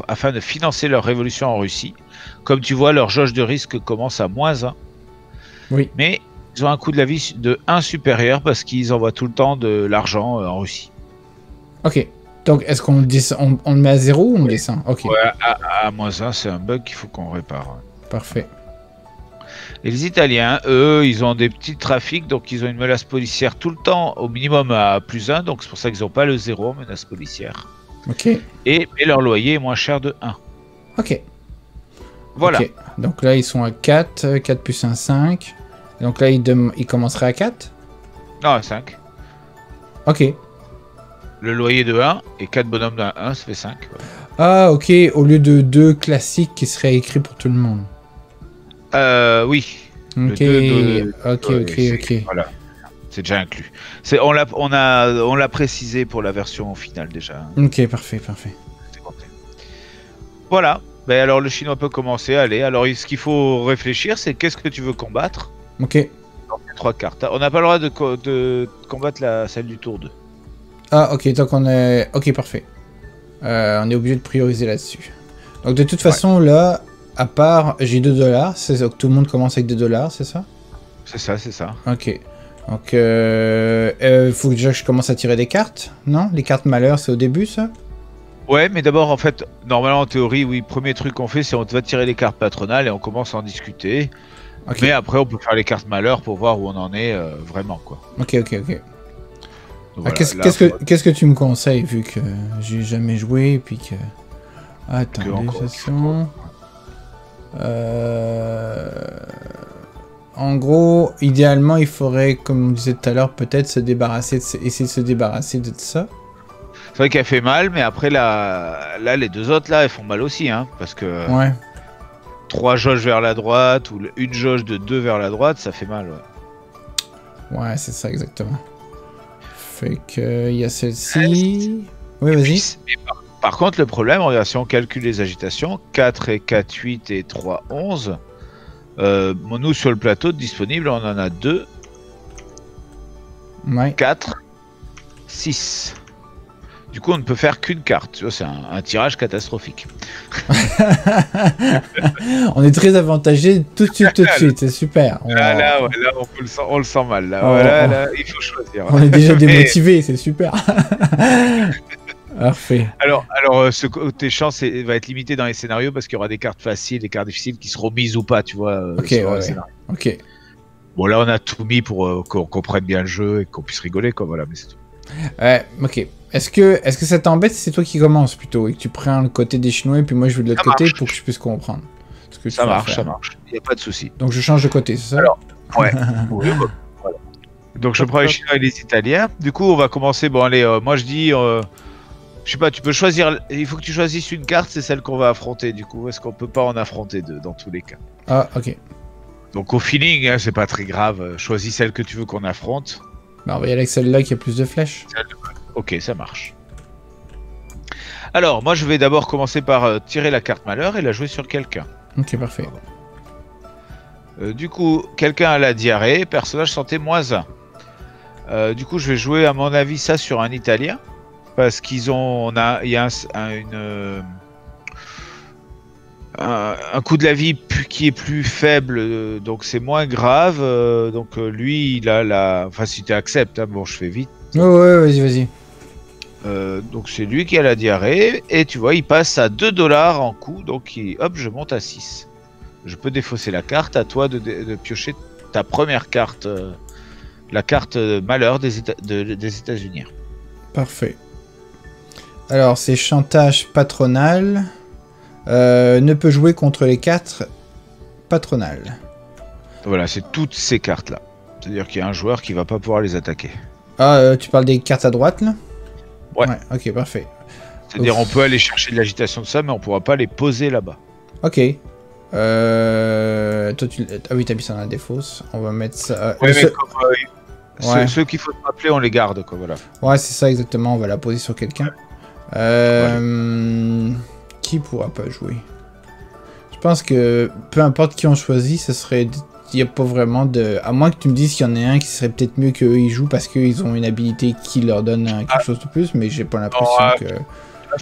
afin de financer leur révolution en Russie. Comme tu vois, leur jauge de risque commence à -1. Oui. Mais ils ont un coût de la vie de 1 supérieur parce qu'ils envoient tout le temps de l'argent en Russie. Ok. Donc, est-ce qu'on le met à 0 ou on descend? Ok. Ouais, à -1, c'est un bug qu'il faut qu'on répare. Parfait. Et les Italiens, eux, ils ont des petits trafics, donc ils ont une menace policière tout le temps, au minimum à +1, donc c'est pour ça qu'ils n'ont pas le 0, menace policière. Ok. Et leur loyer est moins cher de 1. Ok. Voilà. Okay. Donc là, ils sont à 4, 4 plus 1, 5. Donc là, ils commenceraient à 4? Non, à 5. Ok. Le loyer de 1 et 4 bonhommes d'un 1, ça fait 5. Voilà. Ah, ok. Au lieu de 2 classiques qui seraient écrits pour tout le monde. Oui. Ok. Ok. Voilà. C'est déjà inclus. On l'a précisé pour la version finale déjà. Ok, parfait. Voilà. Ben alors le chinois peut commencer. Allez. Alors ce qu'il faut réfléchir, c'est qu'est-ce que tu veux combattre. Ok. Donc, 3 cartes. On n'a pas le droit de combattre celle du tour 2. Ah, ok. Donc on est... Ok, parfait. On est obligé de prioriser là-dessus. Donc de toute façon, là, à part, j'ai 2 $. C'est ça que tout le monde commence avec 2 $, c'est ça? C'est ça. Ok. Donc, faut que déjà je commence à tirer des cartes, non? Les cartes malheur, c'est au début, ça? Ouais, mais d'abord, en fait, normalement, en théorie, oui, premier truc qu'on fait, c'est on va tirer les cartes patronales et on commence à en discuter. Okay. Mais après, on peut faire les cartes malheur pour voir où on en est vraiment, quoi. Ok. Voilà, qu'est-ce que tu me conseilles, vu que j'ai jamais joué, et puis que... Attends, en gros, idéalement, il faudrait, comme on disait tout à l'heure, peut-être essayer de se débarrasser de ça. C'est vrai qu'elle fait mal, mais après, là, les deux autres, là, elles font mal aussi, hein, parce que... Ouais. 3 jauges vers la droite, ou une jauge de 2 vers la droite, ça fait mal, Ouais, c'est ça, exactement. Fait que... Il y a celle-ci... Oui, vas-y. Par contre, le problème, regarde, si on calcule les agitations, 4 et 4, 8 et 3, 11... nous, sur le plateau disponible, on en a 2, 4, 6. Du coup, on ne peut faire qu'une carte. Tu vois, c'est un tirage catastrophique. On est très avantagé tout de suite, c'est super. Là, on le sent mal. Là, il faut choisir. On est déjà démotivé, c'est super. Parfait. Alors, ce côté chance va être limité dans les scénarios parce qu'il y aura des cartes faciles, des cartes difficiles qui seront mises ou pas, tu vois. Ok. Bon, là, on a tout mis pour qu'on comprenne bien le jeu et qu'on puisse rigoler, quoi. Voilà, mais c'est tout. Ok. Est-ce que ça t'embête si c'est toi qui commences plutôt et que tu prends le côté des Chinois et puis moi je vais de l'autre côté pour que je puisse comprendre ce que ça marche. Il n'y a pas de souci. Donc je change de côté, c'est ça? Alors, ouais. Voilà. Donc je prends les Chinois et les Italiens. Du coup, on va commencer. Bon, allez, moi je dis. Je sais pas, tu peux choisir. Il faut que tu choisisses une carte, c'est celle qu'on va affronter. Du coup, est-ce qu'on peut pas en affronter 2 dans tous les cas? Ah, ok. Donc au feeling, hein, c'est pas très grave. Choisis celle que tu veux qu'on affronte. Bah, on va y aller avec celle-là qui a plus de flèches. Ok, ça marche. Alors, moi, je vais d'abord commencer par tirer la carte malheur et la jouer sur quelqu'un. Ok, parfait. Du coup, quelqu'un a la diarrhée, personnage santé -1. Du coup, je vais jouer, à mon avis, ça sur un Italien. Parce qu'ils ont... Il y a un coût de la vie qui est plus faible, donc c'est moins grave. Donc lui, il a la... Enfin, si tu acceptes, hein, bon, je fais vite. Oh, ouais, vas-y, vas-y. Donc c'est lui qui a la diarrhée. Et tu vois, il passe à 2 $ en coût. Donc hop, je monte à 6. Je peux défausser la carte. À toi de piocher ta première carte. La carte malheur des États-Unis. Parfait. Alors, c'est chantage patronal. Ne peut jouer contre les 4 patronales. Voilà, c'est toutes ces cartes-là. C'est-à-dire qu'il y a un joueur qui va pas pouvoir les attaquer. Ah, tu parles des cartes à droite, là? Ouais. Ok, parfait. C'est-à-dire on peut aller chercher de l'agitation de ça, mais on pourra pas les poser là-bas. Ok. Toi, ah oui, t'as mis ça dans la défausse. On va mettre ça... Ouais, mais comme, ceux qu'il faut se rappeler, on les garde, quoi, voilà. Ouais, c'est ça, exactement. On va la poser sur quelqu'un. Qui pourra pas jouer? Je pense que peu importe qui on choisit, ce serait... Il n'y a pas vraiment de... À moins que tu me dises qu'il y en ait un qui serait peut-être mieux qu'eux ils jouent parce qu'ils ont une habilité qui leur donne quelque chose de plus, mais j'ai pas l'impression que...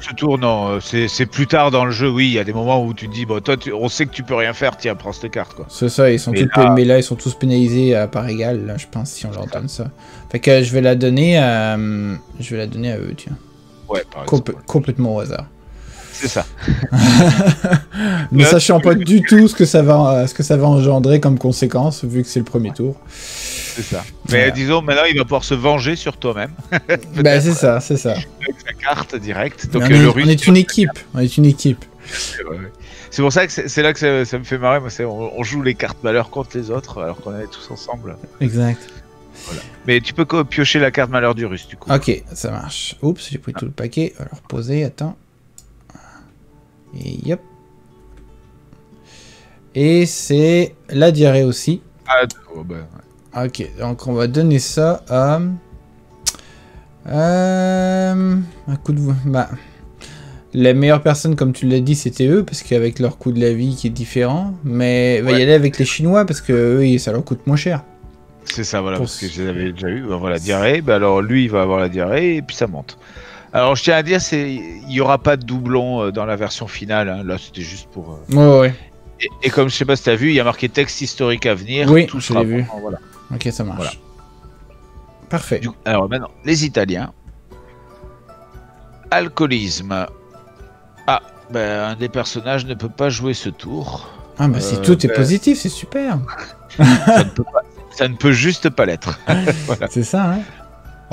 Ce tour, non, c'est plus tard dans le jeu, oui, il y a des moments où tu te dis, bon, toi, on sait que tu peux rien faire, tiens, prends cette carte, quoi. C'est ça, ils sont mais là, ils sont tous pénalisés à part égale, là, je pense, si on leur donne ça. Fait que je vais la donner à... eux, tiens. Ouais, par exemple. Complètement au hasard. C'est ça. Ne sachant pas du tout ce que ça va engendrer comme conséquence, vu que c'est le premier tour. C'est ça. Mais disons, maintenant, il va pouvoir se venger sur toi-même. Bah, c'est ça, c'est ça. Avec sa carte directe. Donc, on est une équipe. On est une équipe. C'est pour ça que c'est là que ça me fait marrer. Moi, on joue les cartes malheur contre les autres, alors qu'on est tous ensemble. Exact. Voilà. Mais tu peux piocher la carte malheur du russe, du coup. Ok, ça marche. Oups, j'ai pris tout le paquet. Alors, poser, attends. Et yep. Et c'est la diarrhée aussi. Ah, oh, bah, ouais. Ok, donc on va donner ça à... un coup de... Bah... Les meilleures personnes, comme tu l'as dit, c'était eux, parce qu'avec leur coût de la vie qui est différent. Mais il va y aller avec les Chinois, parce que eux, ça leur coûte moins cher. C'est ça, voilà, parce que je les avais déjà eu. Voilà, diarrhée. Bah, alors lui, il va avoir la diarrhée, et puis ça monte. Alors, je tiens à dire, il n'y aura pas de doublon dans la version finale. Hein. Là, c'était juste pour... Ouais. Et comme je sais pas si tu as vu, il y a marqué texte historique à venir. Oui, tout je l'ai vu. Voilà. Ok, ça marche. Voilà. Parfait. Alors maintenant, les Italiens. Alcoolisme. Ah, ben, un des personnages ne peut pas jouer ce tour. Ah, bah si tout est positif, c'est super. Ça ne peut juste pas l'être. Voilà. C'est ça, hein.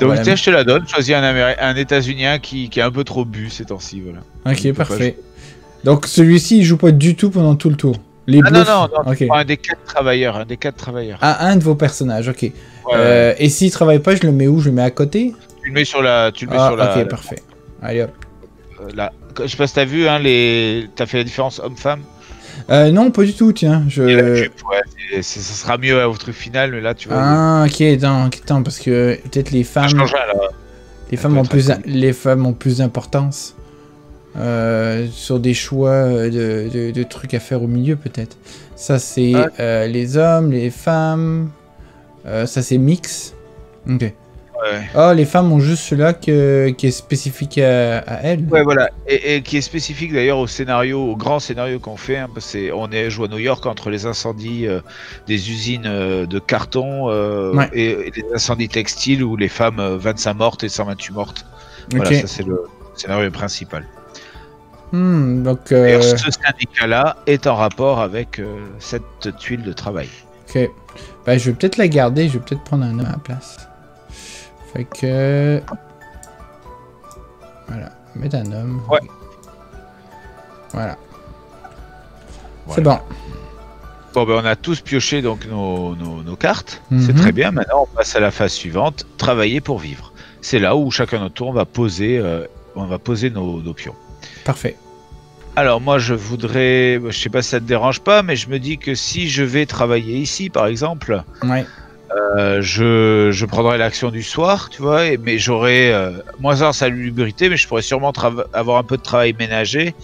Donc tiens, je te la donne. Choisis un États-Unien qui est un peu trop bu ces temps-ci, voilà. Ok, parfait. Donc celui-ci, il joue pas du tout pendant tout le tour. Les non, okay. Un des 4 travailleurs, Ah, un de vos personnages, ok. Ouais. Et s'il travaille pas, je le mets où? Je le mets à côté? Tu le mets sur la... Ok, parfait. Allez hop. Là. Je sais pas si t'as vu, hein, t'as fait la différence homme-femme? Non, pas du tout, tiens. Ça sera mieux au truc final, mais là, tu vois... Ah, ok, attends, parce que peut-être les femmes... Les femmes ont plus d'importance. Sur des choix de trucs à faire au milieu, peut-être. Ça, c'est les hommes, les femmes... ça, c'est mix. Ok. Ouais. Oh, les femmes ont juste celui-là qui est spécifique à elles. Ouais, voilà. Et qui est spécifique d'ailleurs au scénario, au grand scénario qu'on fait. Hein, parce que on joue à New York entre les incendies des usines de carton et les incendies textiles où les femmes 25 mortes et 128 mortes. Voilà, ça c'est le scénario principal. Donc, ce syndicat-là est en rapport avec cette tuile de travail. Ok. Bah, je vais peut-être la garder, je vais peut-être prendre un homme à la place. Fait que... Voilà, mettre un homme. Ouais. Voilà. C'est bon. Bon, ben on a tous pioché donc nos cartes. C'est très bien. Maintenant, on passe à la phase suivante, travailler pour vivre. C'est là où chacun notre tour, on va poser nos pions. Parfait. Alors moi, je voudrais... Je sais pas si ça te dérange pas, mais je me dis que si je vais travailler ici, par exemple... Ouais. je prendrai l'action du soir, tu vois, mais j'aurai moins un salubrité, mais je pourrais sûrement avoir un peu de travail ménager,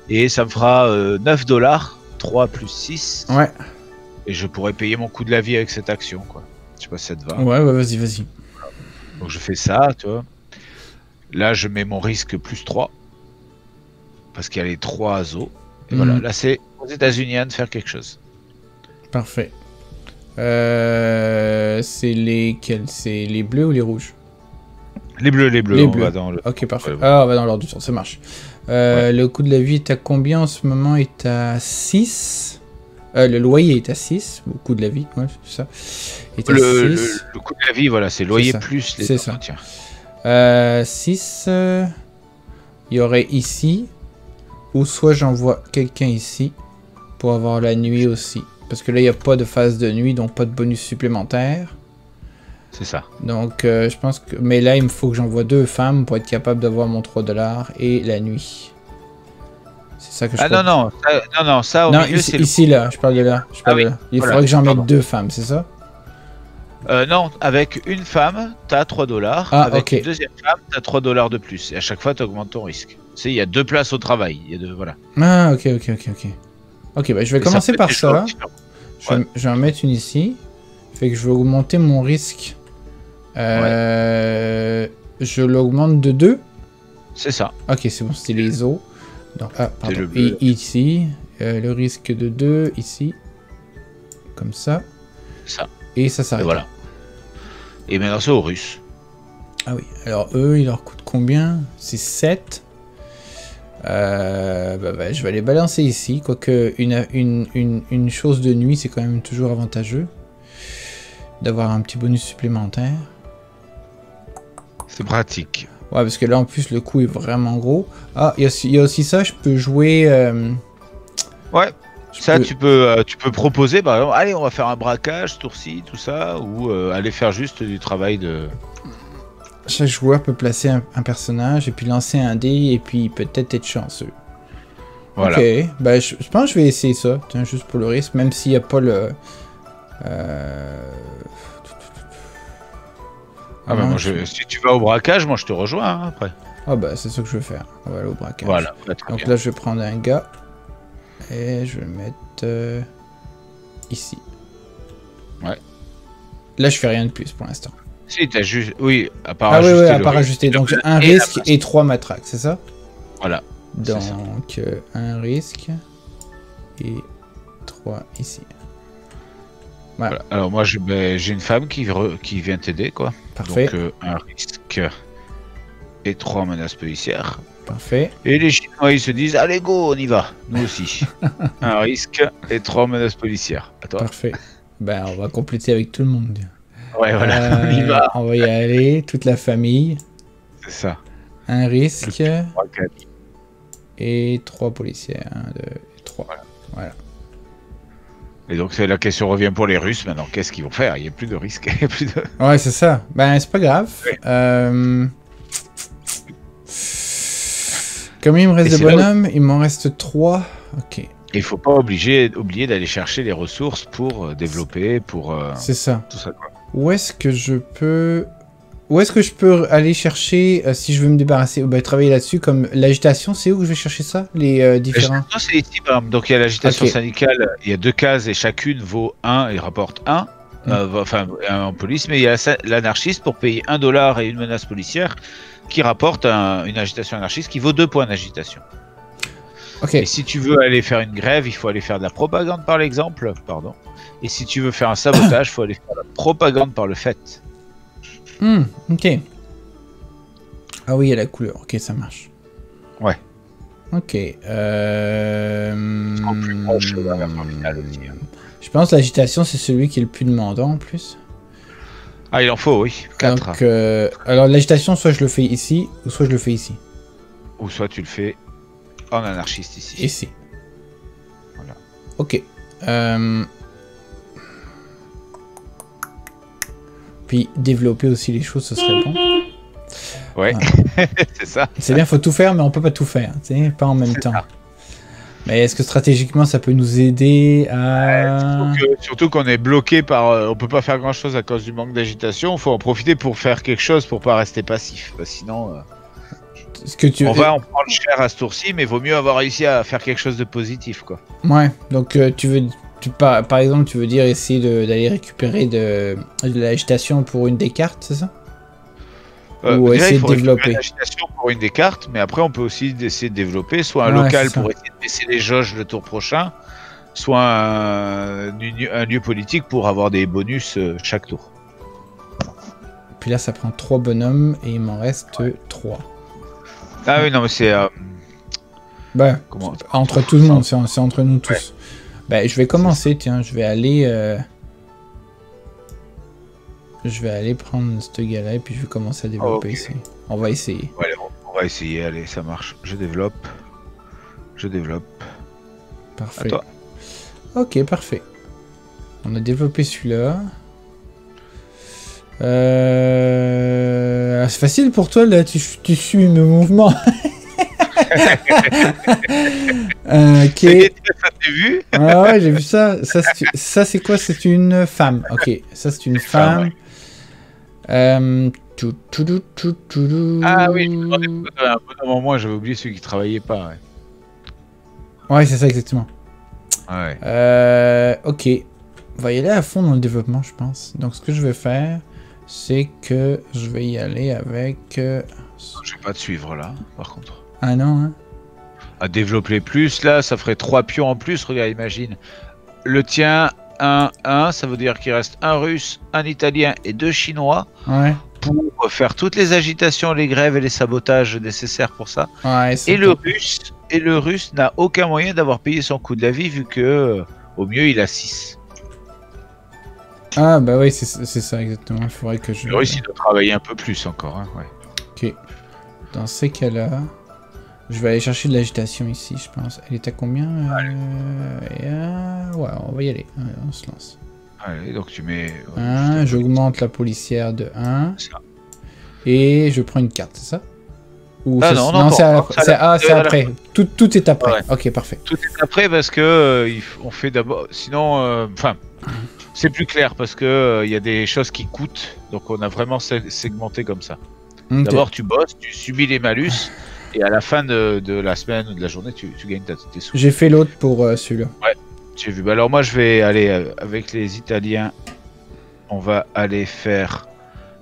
et ça me fera 9 $, 3 plus 6. Ouais. Et je pourrais payer mon coût de la vie avec cette action, quoi. Je sais pas si ça te va. Ouais, vas-y, vas-y. Donc je fais ça, tu vois. Là, je mets mon risque plus 3. Parce qu'il y a les 3 azos. Et voilà, là, c'est aux États-Unis de faire quelque chose. Parfait. C'est lesquels? C'est les bleus ou les rouges? Les bleus. Les on bleus. va dans le... Ok, parfait. Ah, on va dans l'ordre du temps, ça marche. Le coût de la vie est à combien en ce moment? Est à 6. Le loyer est à 6. Le coût de la vie, ouais, c'est ça. Est à 6. Le coût de la vie, voilà, c'est loyer plus les entretiens. 6. Il y aurait ici. Ou soit j'envoie quelqu'un ici. Pour avoir la nuit aussi. Parce que là, il n'y a pas de phase de nuit, donc pas de bonus supplémentaire. C'est ça. Donc, je pense que... Mais là, il me faut que j'envoie 2 femmes pour être capable d'avoir mon 3 $ et la nuit. C'est ça que je non, ça au milieu, c'est... Ici, là, je parle de là. Il faudrait que j'en mette 2 femmes, c'est ça? Non, avec une femme, t'as 3 $. Avec une deuxième femme, t'as 3 $ de plus. Et à chaque fois, t'augmentes ton risque. Tu sais, il y a 2 places au travail. Il y a 2, voilà. Ah, ok. Ok, bah je vais commencer par ça. Je vais en mettre une ici. Fait que je vais augmenter mon risque. Je l'augmente de 2. C'est ça. Ok, c'est bon, c'était les os. Donc, pardon. Et ici, le risque de 2, ici. Comme ça. Ça. Et ça s'arrête. Voilà. Et maintenant, c'est aux Russes. Ah oui, alors eux, il leur coûte combien? C'est 7. Je vais les balancer ici. Quoique, une chose de nuit, c'est quand même toujours avantageux. D'avoir un petit bonus supplémentaire. C'est pratique. Ouais, parce que là, en plus, le coût est vraiment gros. Ah, il y a aussi ça, je peux jouer... Ouais, tu peux proposer, par exemple, allez, on va faire un braquage, ce tour-ci, tout ça, ou aller faire juste du travail de... Chaque joueur peut placer un personnage, et puis lancer un dé, et puis peut-être être chanceux. Voilà. Ok, bah, je pense que je vais essayer ça, tiens, juste pour le risque, même s'il n'y a pas le... si tu vas au braquage, moi je te rejoins hein, après. Ah bah c'est ça que je vais faire. On va aller au braquage. Voilà. Donc là je vais prendre un gars et je vais le mettre ici. Ouais. Là je fais rien de plus pour l'instant. Si t'as juste, oui, à part ajuster. Oui, à part ajuster. Donc un risque et 3 matraques, c'est ça? Voilà. Donc un risque et 3 ici. Voilà. Alors moi j'ai une femme qui vient t'aider quoi. Parfait. Donc un risque et 3 menaces policières. Parfait. Et les Chinois ils se disent allez go on y va. Nous aussi. Un risque et 3 menaces policières. À toi. Parfait. Ben on va compléter avec tout le monde. Ouais voilà. On y va. On va y aller toute la famille. C'est ça. Un risque et 3 policières. 1, 2, 3. Voilà. Et donc la question revient pour les Russes maintenant, qu'est-ce qu'ils vont faire? Il n'y a plus de risque. Ouais, c'est ça. Ben, c'est pas grave. Oui. Combien il me reste de bonhommes? Il m'en reste 3. Ok. Il faut pas oublier d'aller chercher les ressources pour développer, pour... c'est ça. Tout ça quoi. Où est-ce que je peux aller chercher, si je veux me débarrasser, travailler là-dessus, comme l'agitation, c'est où que je vais chercher ça? Les différents... L'agitation, c'est ici, par exemple. Donc il y a l'agitation syndicale, il y a 2 cases et chacune vaut 1 et rapporte 1, enfin en police, mais il y a l'anarchiste pour payer 1 $ et une menace policière qui rapporte une agitation anarchiste qui vaut 2 points d'agitation. Et si tu veux aller faire une grève, il faut aller faire de la propagande par l'exemple, pardon. Et si tu veux faire un sabotage, il faut aller faire de la propagande par le fait. Ok. Ah oui, il y a la couleur. Ok, ça marche. Ouais. Ok. Je pense que l'agitation, c'est celui qui est le plus demandant en plus. Ah, il en faut, oui. 4. Donc, alors l'agitation, soit je le fais ici, ou soit je le fais ici. Ou soit tu le fais en anarchiste ici. Ici. Voilà. Ok. Puis développer aussi les choses, ce serait bon. Ouais, c'est ça. C'est bien, faut tout faire, mais on peut pas tout faire, tu sais, pas en même temps. Mais est-ce que stratégiquement ça peut nous aider à... Surtout qu'on est bloqué par... on peut pas faire grand-chose à cause du manque d'agitation. Il faut en profiter pour faire quelque chose pour pas rester passif. Sinon, on va en prendre cher à ce tour-ci, mais vaut mieux avoir réussi à faire quelque chose de positif, quoi. Ouais, donc par exemple, tu veux dire essayer d'aller récupérer de l'agitation pour une des cartes, c'est ça? Ou essayer de développer l'agitation pour une des cartes, mais après on peut aussi essayer de développer soit un local pour essayer de baisser les jauges le tour prochain, soit un lieu politique pour avoir des bonus chaque tour. Puis là ça prend 3 bonhommes et il m'en reste 3. Ah oui, non mais c'est... bah, entre tout le monde, c'est entre nous tous. Ouais. Bah, je vais commencer, tiens, je vais aller prendre ce gars-là et puis je vais commencer à développer ici. On va essayer. Ouais, on va essayer, allez, ça marche. Je développe. Parfait. À toi. Ok, parfait. On a développé celui-là. C'est facile pour toi, là, tu suis mes mouvements. Ok. Ça t'es vu? Ah ouais, j'ai vu ça. Ça c'est quoi? C'est une femme. Ok, ça c'est une femme. Ah oui, je me demandais pourquoi t'avais un bonhomme en moins, j'avais oublié celui qui travaillait pas. Ouais, c'est ça exactement. Ouais. Ok. On va y aller à fond dans le développement, je pense. Donc ce que je vais faire, c'est que je vais y aller avec... Je vais pas te suivre là, par contre. Ah non, hein? À développer plus, là, ça ferait 3 pions en plus, regarde, imagine. Le tien, 1, ça veut dire qu'il reste un russe, un italien et 2 chinois. Ouais. Pour faire toutes les agitations, les grèves et les sabotages nécessaires pour ça. Ouais, et le russe n'a aucun moyen d'avoir payé son coût de la vie vu que au mieux il a 6. Ah bah oui, c'est ça exactement. Il faudrait que je... Le russe il doit travailler un peu plus encore. Hein, ouais. Ok. Dans ces cas-là, je vais aller chercher de l'agitation ici, je pense. Elle est à combien ouais, on va y aller. Ouais, on se lance. Allez, donc tu mets... 1, j'augmente la policière de 1. Et je prends une carte, c'est ça? Ou ah non, c'est après. Tout est après. Ouais. Ok, parfait. Tout est après parce que on fait d'abord... Sinon, c'est plus clair parce que il y a des choses qui coûtent. Donc on a vraiment segmenté comme ça. Okay. D'abord tu bosses, tu subis les malus. Et à la fin de la semaine ou de la journée, tu gagnes tes sous. J'ai fait l'autre pour celui-là. Ouais, j'ai vu. Bah alors moi, je vais aller avec les Italiens. On va aller faire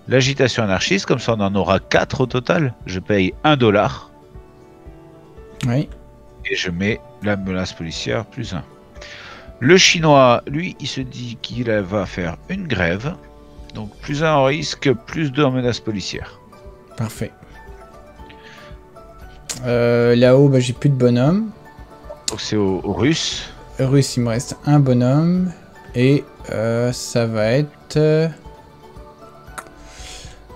l'agitation anarchiste. Comme ça, on en aura 4 au total. Je paye $1. Oui. Et je mets la menace policière plus 1. Le Chinois, lui, il se dit qu'il va faire une grève. Donc plus 1 en risque, plus 2 en menace policière. Parfait. Là-haut, bah, j'ai plus de bonhomme. Donc c'est au russe. Russe, il me reste un bonhomme. Et ça va être...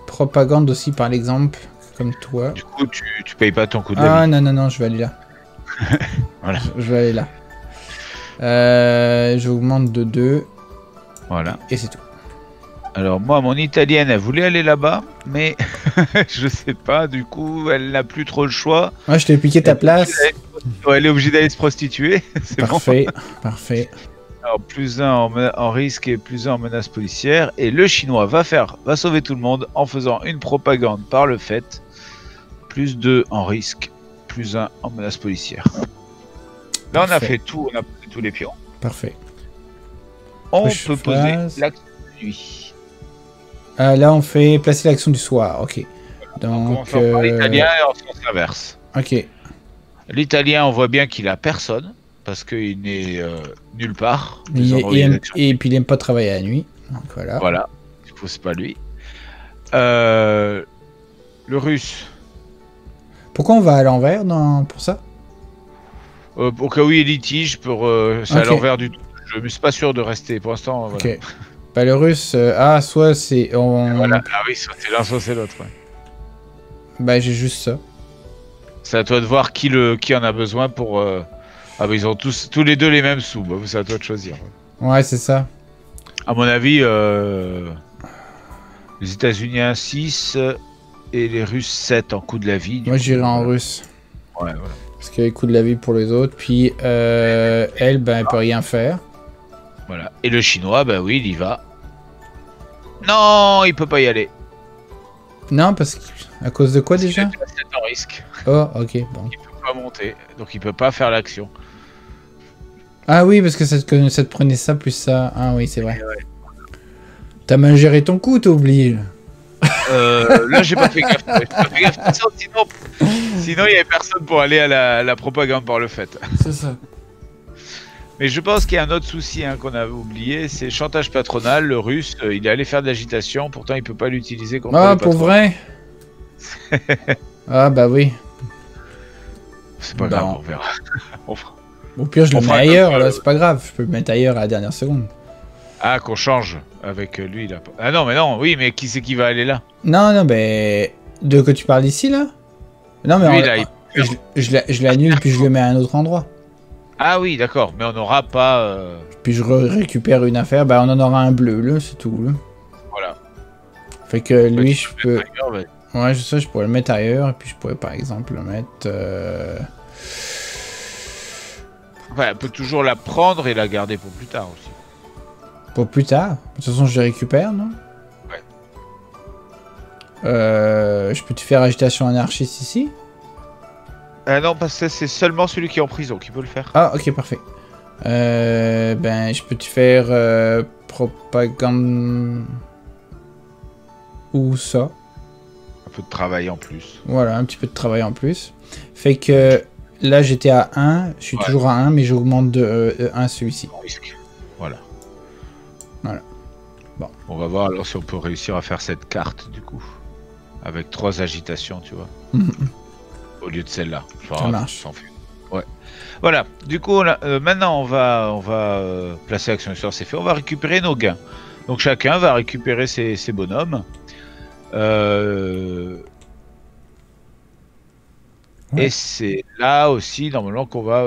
propagande aussi, par l'exemple, comme toi. Du coup, tu payes pas ton coup de la vie. Ah non, je vais aller là. Voilà. Je vais aller là. J'augmente de 2. Voilà. Et c'est tout. Alors moi, mon italienne, elle voulait aller là-bas, mais je sais pas, du coup, elle n'a plus trop le choix. Ouais, je t'ai piqué ta place. Elle est obligée d'aller se prostituer. Parfait, bon. Parfait. Alors plus 1 en risque et plus 1 en menace policière. Et le Chinois va sauver tout le monde en faisant une propagande par le fait. Plus 2 en risque, plus 1 en menace policière. Là, on a fait tout, on a posé tous les pions. Parfait. On peut poser l'action de nuit. Là, on fait placer l'action du soir, ok. Donc, on commence par l'italien et en sens inverse. Ok. L'italien, on voit bien qu'il a personne, parce qu'il n'est nulle part. Et puis, il n'aime pas travailler la nuit. Donc, voilà. Voilà, du coup, c'est pas lui. Le russe. Pourquoi on va à l'envers pour ça? Au cas où il y ait litige, c'est à l'envers du tout. Je ne suis pas sûr de rester pour l'instant. Voilà. Ok. Bah, le russe, soit c'est... Voilà. Ah oui, soit c'est l'un, soit c'est l'autre. Ouais. Bah, j'ai juste ça. C'est à toi de voir qui en a besoin pour... Ah bah ils ont tous les deux les mêmes sous, bah, c'est à toi de choisir. Ouais, c'est ça. À mon avis, les États-Unis 6 et les Russes 7 en coût de la vie. Moi j'irai en russe. Ouais, voilà. Parce qu'il y a les coûts de la vie pour les autres. Puis elle, ben, elle peut rien faire. Voilà. Et le chinois, bah oui, il y va. Non, il peut pas y aller. Non, parce que... À cause de quoi déjà? C'est un risque. Oh, ok, bon. Il peut pas monter, donc il peut pas faire l'action. Ah oui, parce que ça te prenait ça plus ça. Ah oui, c'est vrai. Ouais. T'as mal géré ton coup, t'as oublié. Là, j'ai pas fait gaffe. J'ai pas fait gaffe. Sinon, il y avait personne pour aller à la propagande par le fait. C'est ça. Mais je pense qu'il y a un autre souci qu'on avait oublié, c'est le chantage patronal. Le russe, il est allé faire de l'agitation, pourtant il peut pas l'utiliser contre Ah, les pour patrons. vrai? Ah bah oui. C'est pas grave, on verra. On fera. Au pire, je le On mets fera ailleurs, comme, là, c'est pas grave. Je peux le mettre ailleurs à la dernière seconde. Ah, qu'on change avec lui là. Ah non, mais non, oui, mais qui c'est qui va aller là? Non, non, mais... De quoi tu parles ici, là? Non, mais Lui, là, je l'annule, puis je le mets à un autre endroit. Ah oui, d'accord, mais on n'aura pas... Puis je récupère une affaire, bah on en aura un bleu, là, c'est tout, là. Voilà. Fait que lui, je peux... Ailleurs, ouais. Ouais, je sais, je pourrais le mettre ailleurs, et puis je pourrais, par exemple, le mettre... Enfin, elle peut toujours la prendre et la garder pour plus tard aussi. Pour plus tard. De toute façon, je les récupère, non? Ouais. Je peux te faire agitation anarchiste ici? Ah non, parce que c'est seulement celui qui est en prison qui peut le faire. Ah, ok, parfait. Ben, je peux te faire propagande... Ou ça. Un peu de travail en plus. Voilà, un petit peu de travail en plus. Fait que là, j'étais à 1. Je suis toujours à 1, mais j'augmente de 1 celui-ci. On risque. Voilà. Voilà. Bon. On va voir alors si on peut réussir à faire cette carte du coup. Avec 3 agitations, tu vois. Au lieu de celle-là. Ça marche. Ouais. Voilà. Du coup, maintenant, on va placer action histoire, c'est fait. On va récupérer nos gains. Donc chacun va récupérer ses bonhommes. Ouais. Et c'est là aussi, normalement, qu'on va...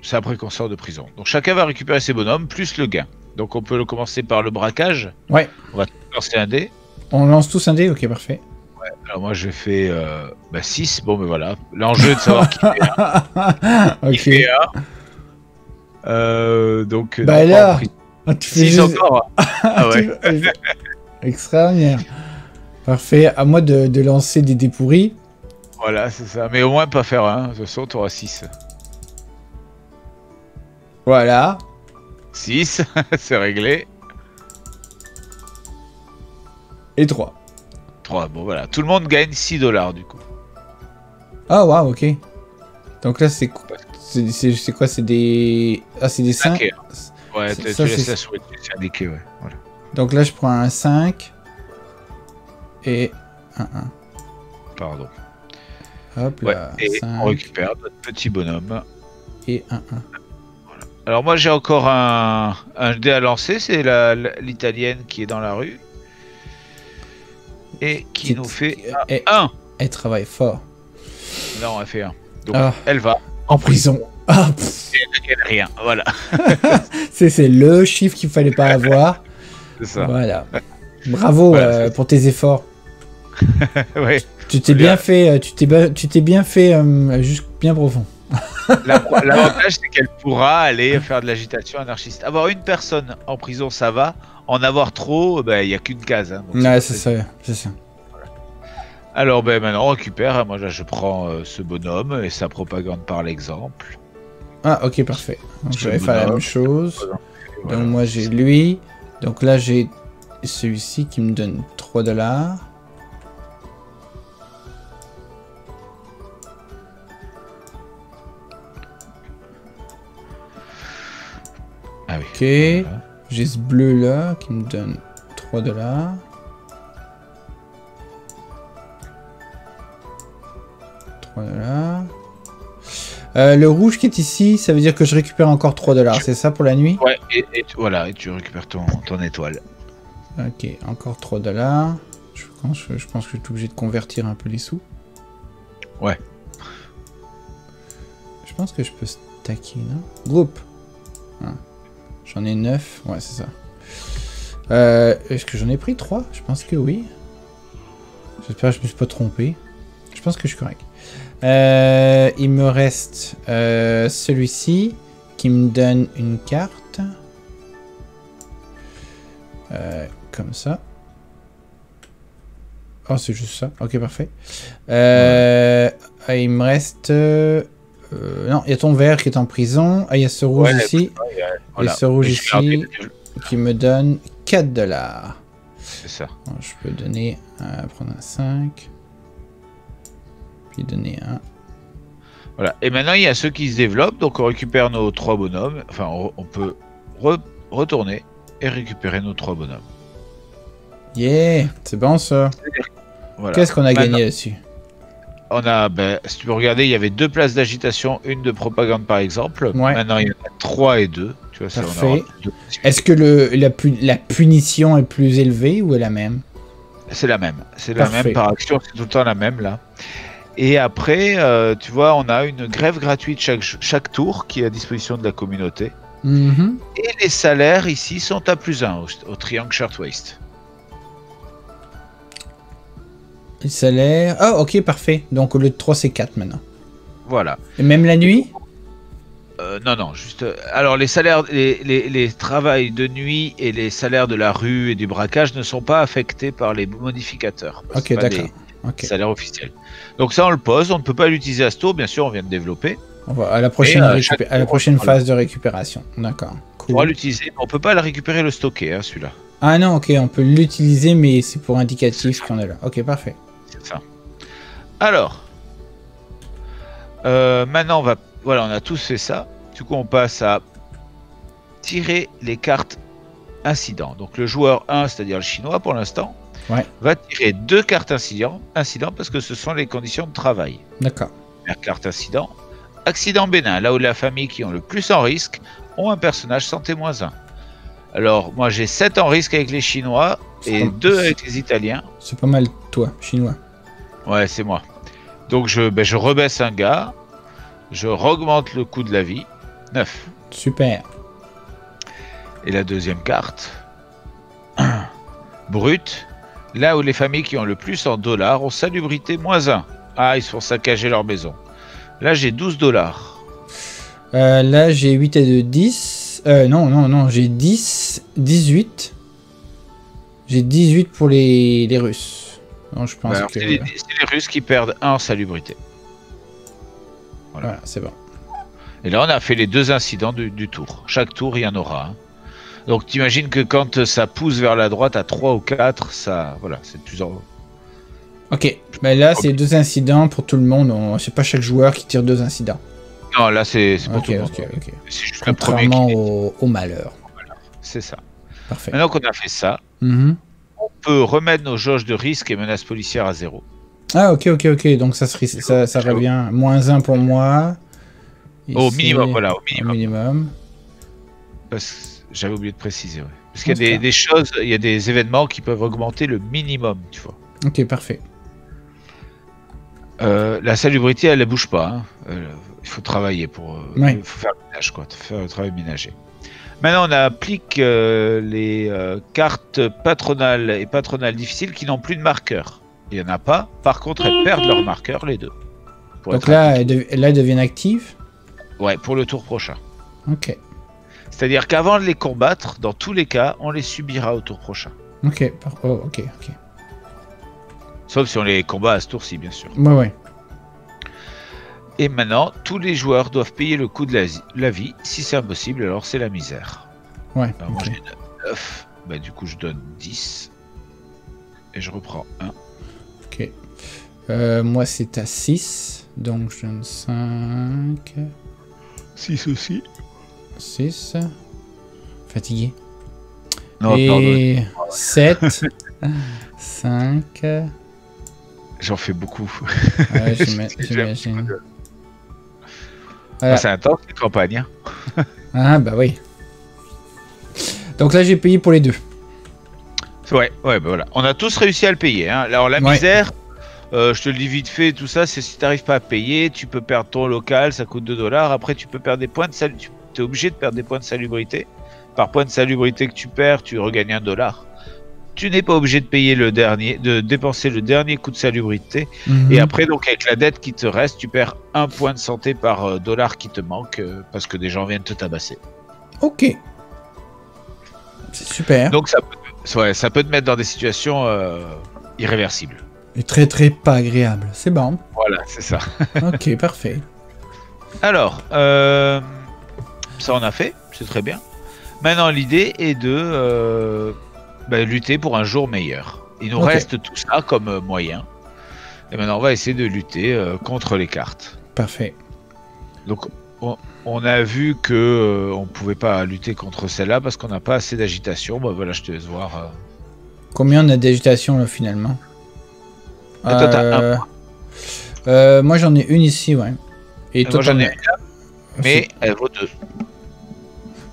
c'est après qu'on sort de prison. Donc chacun va récupérer ses bonhommes, plus le gain. Donc on peut commencer par le braquage. Ouais. On va lancer un dé. On lance tous un dé? Ok, parfait. Ouais, alors moi j'ai fait 6. Bon, mais voilà. L'enjeu est de savoir qui fait 1. Ok. Qui fait 1. Donc... Bah là, tu fais 6 juste... encore. Ah ouais. Extraordinaire. Parfait. À moi de lancer des dés pourris. Voilà, c'est ça. Mais au moins pas faire 1. De toute façon, tu auras 6. Voilà. 6, c'est réglé. Et 3. 3, bon voilà. Tout le monde gagne 6 $ du coup. Ah, waouh, ok. Donc là, c'est quoi? C'est quoi? C'est des... Ah, c'est des 5? Ouais, tu laisses la souris, c'est indiqué, ouais. Voilà. Donc là, je prends un 5. Et un 1. Pardon. Hop Ouais, là. et 5 on récupère notre petit bonhomme. et un 1. Voilà. Alors moi, j'ai encore un dé à lancer. C'est l'italienne qui est dans la rue. Et qui nous fait 1. Elle travaille fort. Non, elle fait 1. Donc, elle va en prison. Ah, et elle gagne rien, voilà. C'est le chiffre qu'il fallait pas avoir. C'est ça. Voilà. Bravo pour tes efforts. Ouais. Tu t'es bien fait, tu t'es bien fait juste bien profond. L'avantage, c'est qu'elle pourra aller faire de l'agitation anarchiste. Avoir une personne en prison, ça va. En avoir trop, il n'y a qu'une case. Hein, ouais, c'est ça, c'est ça. Voilà. Alors, maintenant, on récupère. Moi, là, je prends ce bonhomme et sa propagande par l'exemple. Ah, ok, parfait. Donc, je vais faire la même chose. Voilà. Donc, moi, j'ai lui. Donc là, j'ai celui-ci qui me donne 3 $. Ah oui. Ok. Voilà. J'ai ce bleu là qui me donne 3 $. Le rouge qui est ici, ça veut dire que je récupère encore 3 $. C'est ça pour la nuit? Ouais, et voilà, et tu récupères ton étoile. Ok, encore 3 $. Je pense que je suis obligé de convertir un peu les sous. Ouais. Je pense que je peux stacker, non? Groupe. Ah. J'en ai 9. Ouais, c'est ça. Est-ce que j'en ai pris 3? Je pense que oui. J'espère que je me suis pas trompé. Je pense que je suis correct. Il me reste celui-ci qui me donne une carte. Comme ça. Oh, c'est juste ça. Ok, parfait. Il me reste... non, il y a ton vert qui est en prison. Ah, il y a ce rouge ici. Voilà. Et ce rouge ici qui me donne 4 $. C'est ça. Bon, je peux donner prendre un 5. Puis donner un. Voilà. Et maintenant, il y a ceux qui se développent. Donc, on récupère nos 3 bonhommes. Enfin, on peut retourner et récupérer nos 3 bonhommes. Yeah, c'est bon ça. Voilà. Qu'est-ce qu'on a gagné là-dessus? On a, si tu peux regarder, il y avait 2 places d'agitation, une de propagande par exemple. Ouais. Maintenant, il y en a 3 et 2. Tu vois, parfait. Est-ce que la punition est plus élevée ou est la même? C'est la même. C'est la même par action, c'est tout le temps la même là. Et après, tu vois, on a une grève gratuite chaque tour qui est à disposition de la communauté. Et les salaires ici sont à +1 au triangle Shirtwaist. Les salaires... Oh, ok, parfait. Donc au lieu de 3, c'est 4 maintenant. Voilà. Et même la nuit? Non, juste... alors les salaires, les travails de nuit et les salaires de la rue et du braquage ne sont pas affectés par les modificateurs. Ok, d'accord. Salaires officiels. Donc ça, on le pose. On ne peut pas l'utiliser à ce tour, bien sûr, on vient de développer. On va à la prochaine, à la prochaine phase de récupération. D'accord. Cool. On pourra l'utiliser, mais on ne peut pas le récupérer, le stocker, hein, celui-là. Ah non, ok, on peut l'utiliser, mais c'est pour indicatif qu'on est là. Ok, parfait. C'est ça. Alors, maintenant, voilà, on a tous fait ça. Du coup, on passe à tirer les cartes incidents. Donc, le joueur 1, c'est-à-dire le chinois pour l'instant, va tirer 2 cartes incidents parce que ce sont les conditions de travail. D'accord. Première carte incident. Accident bénin, là où la famille qui ont le plus en risque ont un personnage santé -1. Alors, moi, j'ai 7 en risque avec les Chinois et 2 avec les Italiens. C'est pas mal, toi, chinois. Ouais, c'est moi. Donc, je rebaisse un gars. Je augmente le coût de la vie. 9. Super. Et la deuxième carte. Brut. Là où les familles qui ont le plus en dollars ont salubrité -1. Ah, ils se font saccager leur maison. Là, j'ai 12 $. Là, j'ai 8 et 2, 10. Non, j'ai 10, 18. J'ai 18 pour les Russes. Non, je pense que... C'est les Russes qui perdent 1 en salubrité. Voilà, c'est bon. Et là, on a fait les 2 incidents du tour. Chaque tour, il y en aura un. Donc, t'imagines que quand ça pousse vers la droite à 3 ou 4, ça... Voilà, c'est plus en... Ok, ben là, c'est 2 incidents pour tout le monde. C'est pas chaque joueur qui tire 2 incidents. Non, là, c'est pour tout le monde. Ok. C'est juste contrairement au malheur. Voilà, c'est ça. Parfait. Maintenant qu'on a fait ça, on peut remettre nos jauges de risque et menaces policières à 0. Ah, ok. Donc, ça revient -1 pour moi. Ici, au minimum, voilà, au minimum. Parce que j'avais oublié de préciser, ouais. Parce qu'il y a des choses, il y a des événements qui peuvent augmenter le minimum, tu vois. Ok, parfait. La salubrité, elle ne bouge pas. Hein. Il faut travailler pour... Il faut faire le ménage, quoi. Faire le travail ménager. Maintenant, on applique les cartes patronales et patronales difficiles qui n'ont plus de marqueur. Il n'y en a pas. Par contre, elles perdent leur marqueur, les deux. Donc là, elles deviennent actives? Ouais, pour le tour prochain. Ok. C'est-à-dire qu'avant de les combattre, dans tous les cas, on les subira au tour prochain. Ok. Ok. Sauf si on les combat à ce tour-ci, bien sûr. Ouais. Et maintenant, tous les joueurs doivent payer le coût de la vie. Si c'est impossible, alors c'est la misère. Ouais. Alors moi, j'ai 9. Bah, du coup, je donne 10. Et je reprends 1. Ok. Moi, c'est à 6. Donc, je donne 5. 6 aussi. 6. Fatigué. Non, et 7. 5. J'en fais beaucoup. Ouais, j'imagine. Voilà. C'est intense, les campagnes. Ah, bah oui. Donc là, j'ai payé pour les 2. Ouais, bah voilà. On a tous réussi à le payer. Hein. Alors, la misère, je te le dis vite fait, tout ça, c'est si tu n'arrives pas à payer, tu peux perdre ton local, ça coûte 2 $. Après, tu peux perdre des points de salubrité. Tu es obligé de perdre des points de salubrité. Par point de salubrité que tu perds, tu regagnes 1 $. tu n'es pas obligé de payer de dépenser le dernier coup de salubrité. Mhm. Et après, donc, avec la dette qui te reste, tu perds 1 point de santé par dollar qui te manque parce que des gens viennent te tabasser. Ok. C'est super. Donc, ça peut te mettre dans des situations irréversibles. Et très très pas agréable. C'est bon. Voilà, c'est ça. Ok, parfait. Alors, ça on a fait, c'est très bien. Maintenant, l'idée est de lutter pour un jour meilleur. Il nous reste tout ça comme moyen. Et maintenant, on va essayer de lutter contre les cartes. Parfait. Donc, on a vu que on pouvait pas lutter contre celle-là parce qu'on n'a pas assez d'agitation. Bah voilà, je te laisse voir. Combien on a d'agitation là finalement? Toi, t'as un point. Moi j'en ai une ici, ouais. Et toi, moi, j'en ai une là, mais elle vaut 2.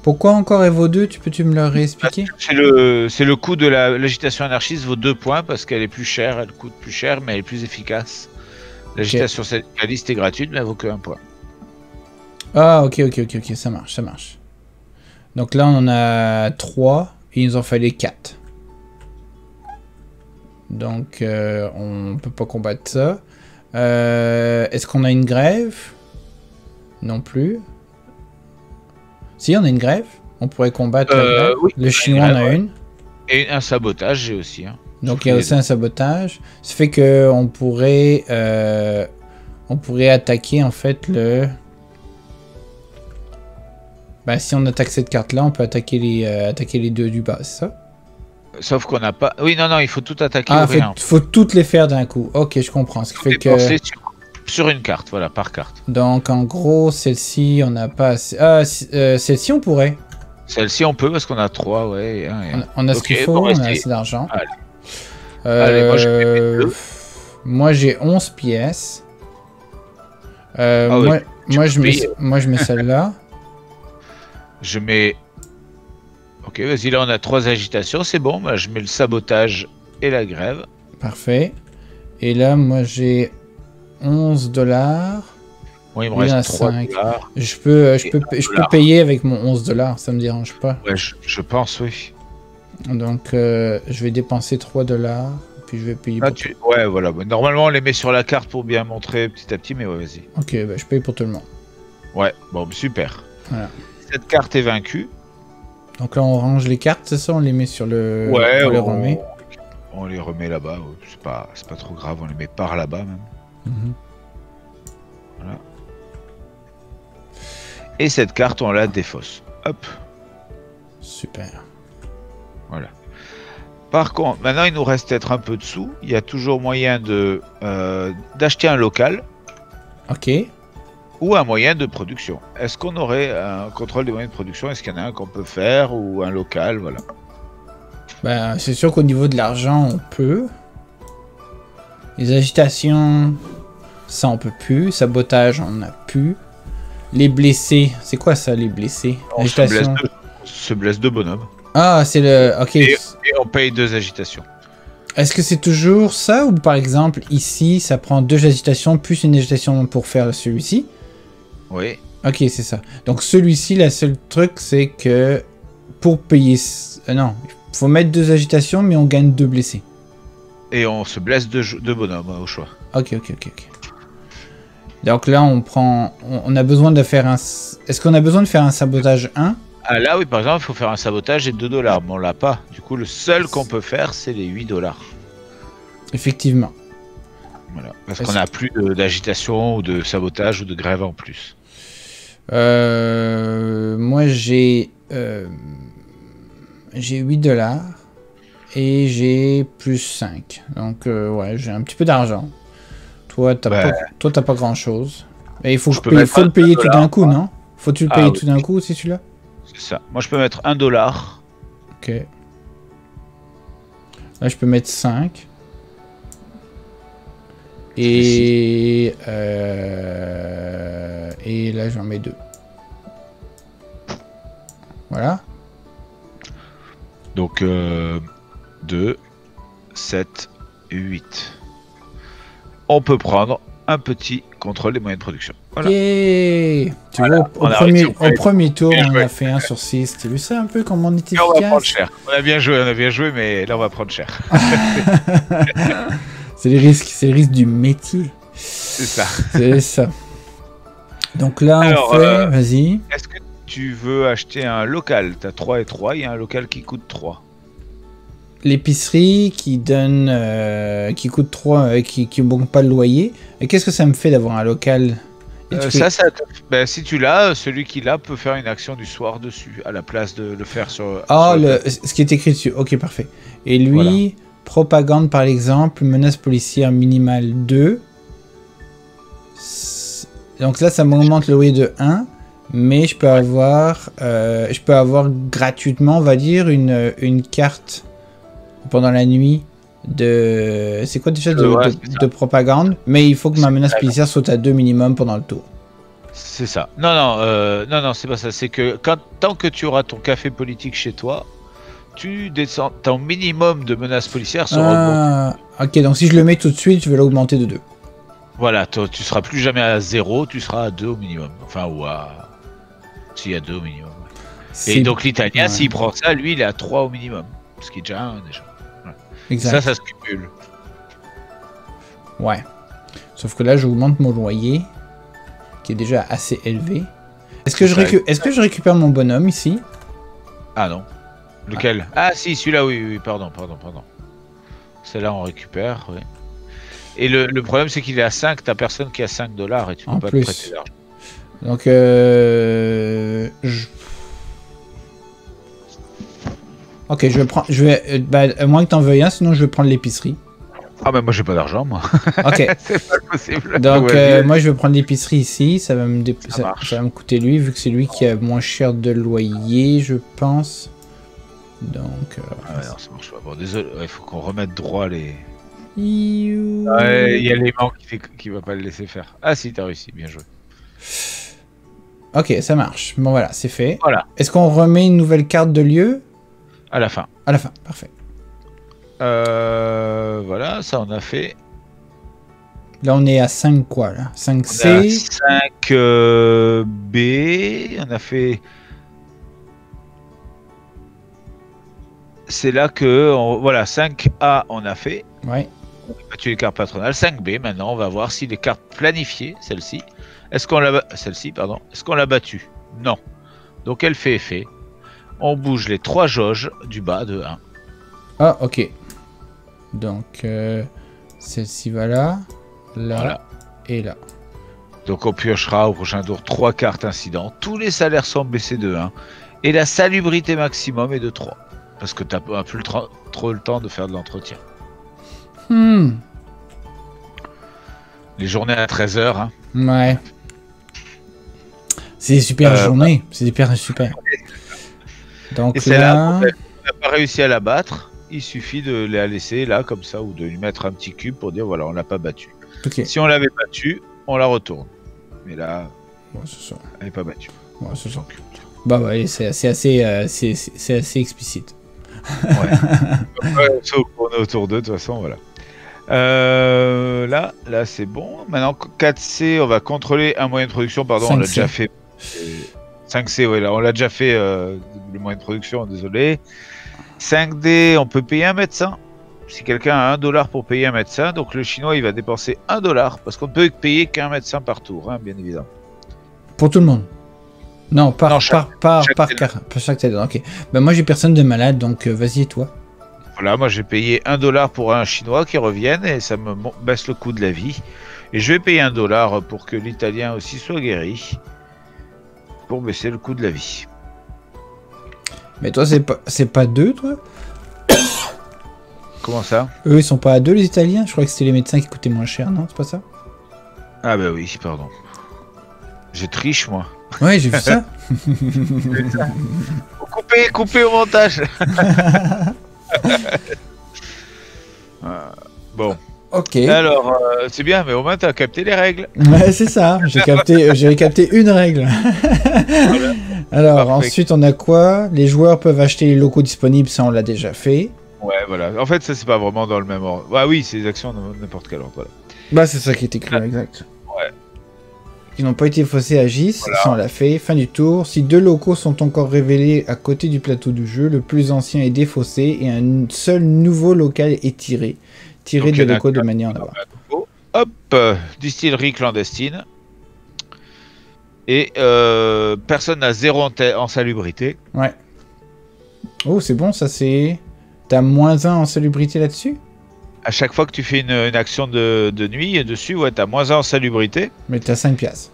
Pourquoi encore elle vaut 2? Tu me le réexpliquer? C'est le coût de l'agitation anarchiste vaut 2 points parce qu'elle est plus chère, elle coûte plus cher, mais elle est plus efficace. L'agitation syndicaliste est gratuite, mais elle vaut que 1 point. Ah, ok, ça marche, ça marche. Donc là, on en a 3, et il nous en fallait 4. Donc, on peut pas combattre ça. Est-ce qu'on a une grève? Non plus. Si, on a une grève. On pourrait combattre la grève. Oui, le chinois en a une. Et un sabotage, j'ai aussi. Hein. Donc, il y a aussi un sabotage. Ça fait que on pourrait attaquer, en fait, le... Bah, si on attaque cette carte-là, on peut attaquer les deux du bas, c'est ça? Sauf qu'on n'a pas... Oui, non, il faut tout attaquer. Ah, faut toutes les faire d'un coup. Ok, je comprends. Ce qui fait que... Sur une carte, voilà, par carte. Donc, en gros, celle-ci, on n'a pas assez... Ah, celle-ci, on pourrait. Celle-ci, on peut, parce qu'on a 3, ouais. On a ce qu'il faut, on a assez d'argent. Allez, moi, j'ai 11 pièces. Moi, je mets celle-là. Je mets... Ok, vas-y, là on a 3 agitations, c'est bon. Bah, je mets le sabotage et la grève. Parfait. Et là, moi j'ai 11 $. Moi, il me reste 3 $. Je peux payer avec mon 11 $, ça me dérange pas. Ouais, je pense, oui. Donc, je vais dépenser 3 $, puis je vais payer pour Ouais, voilà. Normalement, on les met sur la carte pour bien montrer petit à petit, mais ouais, vas-y. Ok, bah, je paye pour tout le monde. Ouais, bon, super. Voilà. Cette carte est vaincue. Donc là, on range les cartes, c'est ça? On les met sur le... Ouais, on les remet. On les remet là-bas. C'est pas trop grave, on les met par là-bas même. Voilà. Et cette carte, on la défausse. Hop. Super. Voilà. Par contre, maintenant, il nous reste peut-être un peu de sous. Il y a toujours moyen d'acheter un local. Ok. Ou un moyen de production. Est-ce qu'on aurait un contrôle des moyens de production? Est-ce qu'il y en a un qu'on peut faire ou un local? Voilà. Bah, c'est sûr qu'au niveau de l'argent, on peut. Les agitations, ça on peut plus. Sabotage, on a plus. Les blessés, c'est quoi ça, les blessés? Agitation. Se blesse de bonhomme. Ah, c'est le... Ok. Et on paye 2 agitations. Est-ce que c'est toujours ça? Ou par exemple, ici, ça prend 2 agitations plus une agitation pour faire celui-ci? Oui. Ok, c'est ça. Donc celui-ci, la seule truc, c'est que pour payer... non, il faut mettre 2 agitations, mais on gagne 2 blessés. Et on se blesse de bonhomme au choix. Ok. Donc là, on a besoin de faire un... Est-ce qu'on a besoin de faire un sabotage 1? Ah là, oui, par exemple, il faut faire un sabotage et 2 $. Mais on l'a pas. Du coup, le seul qu'on peut faire, c'est les 8 $. Effectivement. Voilà. Parce qu'on n'a plus d'agitation ou de sabotage ou de grève en plus. Moi, j'ai 8 $ et j'ai plus 5. Donc, ouais, j'ai un petit peu d'argent. Toi, t'as pas grand-chose. Et il faut le payer tout d'un coup, non? Faut-tu le payer tout d'un coup aussi, celui-là? C'est ça. Moi, je peux mettre 1 $. Ok. Là, je peux mettre 5. Et là, j'en mets 2. Voilà. Donc, 2, 7, 8. On peut prendre un petit contrôle des moyens de production. Voilà. Yeah. Tu Voilà, vois, au premier tour, on a fait 1 sur 6. Tu as vu ça un peu, comment on était on va prendre efficace? cher. On a bien joué, mais là on va prendre cher. C'est les risques du métier. C'est ça. C'est ça. Donc là, Alors, on fait... Vas-y. Est-ce que tu veux acheter un local? Tu as 3 et 3, il y a un local qui coûte 3. L'épicerie qui donne... qui coûte 3, qui manque pas le loyer. Et qu'est-ce que ça me fait d'avoir un local? Si tu l'as, celui qui l'a peut faire une action du soir dessus, à la place de le faire sur... Ah, ce qui est écrit dessus. Ok, parfait. Et lui, voilà. Propagande par exemple, menace policière minimale 2. Donc là, ça m'augmente le loyer de 1. Mais je peux avoir gratuitement, on va dire, une carte pendant la nuit de... C'est quoi déjà de propagande? Mais il faut que ma menace policière saute à 2 minimum pendant le tour. C'est ça. Non, c'est pas ça. C'est que tant que tu auras ton café politique chez toi, tu descends ton minimum de menaces policières sera augmenté. Ok, donc si je le mets tout de suite, je vais l'augmenter de 2. Voilà, tu seras plus jamais à 0, tu seras à 2 au minimum. Enfin, ou à... Si, à 2 au minimum. Et donc l'italien, s'il prend ça, lui, il est à 3 au minimum. Ce qui est déjà 1, déjà. Voilà. Exact. Ça se cumule. Ouais. Sauf que là, j'augmente mon loyer, qui est déjà assez élevé. Est-ce que je récupère mon bonhomme ici? Ah non. Lequel? Ah si, celui-là, oui, pardon. Celle-là, on récupère, oui. Et le problème, c'est qu'il est à 5, t'as personne qui a 5 $ et tu peux pas te prêter l'argent. Donc, ok, à moins que t'en veuilles un, sinon je vais prendre l'épicerie. Ah mais moi j'ai pas d'argent, moi. Ok. C'est pas possible. Donc moi je vais prendre l'épicerie ici, ça va me coûter lui, vu que c'est lui qui a moins cher de loyer, je pense. Donc... ah ouais, non, ça marche pas. Bon, désolé, il faut qu'on remette droit les... Il y a l'aimant qui va pas le laisser faire. Ah si, t'as réussi, bien joué. Ok, ça marche. Bon voilà, c'est fait. Voilà. Est-ce qu'on remet une nouvelle carte de lieu? À la fin. À la fin, parfait. Voilà, ça on a fait. Là on est à 5 quoi là? 5C. 5B. On a fait... C'est là que... Voilà, 5A on a fait. Ouais. On a battu les cartes patronales. 5B, maintenant on va voir si les cartes planifiées, celle-ci, est-ce qu'on l'a battue? Non. Donc elle fait effet. On bouge les 3 jauges du bas de 1. Ah, ok. Donc, celle-ci va là, voilà. Et là. Donc on piochera au prochain tour 3 cartes incidents. Tous les salaires sont baissés de 1. Et la salubrité maximum est de 3. Parce que tu n'as plus trop le temps de faire de l'entretien. Les journées à 13h. Hein. Ouais. C'est des super journées. C'est super. Donc et là, on n'a pas réussi à la battre. Il suffit de la laisser là, comme ça, ou de lui mettre un petit cube pour dire voilà, on l'a pas battue. Okay. Si on l'avait battue, on la retourne. Mais là, elle n'est pas battue. Ouais, c'est ça. Bah ouais, c'est assez explicite. Ouais. On est autour d'eux, de toute façon, voilà. Là c'est bon. Maintenant 4C, on va contrôler un moyen de production. Pardon, 5C. On l'a déjà fait. 5C, ouais, là, on l'a déjà fait. Le moyen de production, désolé. 5D, on peut payer un médecin. Si quelqu'un a $1 pour payer un médecin, donc le chinois il va dépenser $1 parce qu'on ne peut payer qu'un médecin par tour, hein, bien évidemment. Pour tout le monde. Non, par chaque tête. Ok. Ben moi j'ai personne de malade, donc vas-y toi. Voilà, moi j'ai payé $1 pour un chinois qui revienne et ça me baisse le coût de la vie. Et je vais payer $1 pour que l'italien aussi soit guéri, pour baisser le coût de la vie. Mais toi c'est pas 2 toi? Comment ça? Eux ils sont pas à 2 les Italiens? Je crois que c'était les médecins qui coûtaient moins cher, non? C'est pas ça? Ah bah oui, pardon. Je triche moi. Ouais, j'ai vu ça. Coupez au montage. Bon. Ok. Alors, c'est bien, mais au moins, tu as capté les règles. Ouais, c'est ça. J'ai capté une règle. Voilà. Alors, parfait. Ensuite, on a quoi? Les joueurs peuvent acheter les locaux disponibles, ça, on l'a déjà fait. Ouais, voilà. En fait, ça, c'est pas vraiment dans le même ordre. Ah oui, c'est les actions dans n'importe quel ordre, voilà. Bah, c'est ça qui est écrit, exact. Ouais. Qui n'ont pas été faussés agissent, Voilà. ça on l'a fait. Fin du tour. Si 2 locaux sont encore révélés à côté du plateau du jeu, le plus ancien est défaussé et un seul nouveau local est tiré. Tiré Donc, des il y en a locaux de quatre. manière en avoir. Hop, distillerie clandestine. Et personne n'a 0 en salubrité. Ouais. Oh, c'est bon, ça c'est... T'as -1 en salubrité là-dessus? À chaque fois que tu fais une action de nuit, et dessus, ouais, t'as -1 en salubrité. Mais t'as 5 piastres.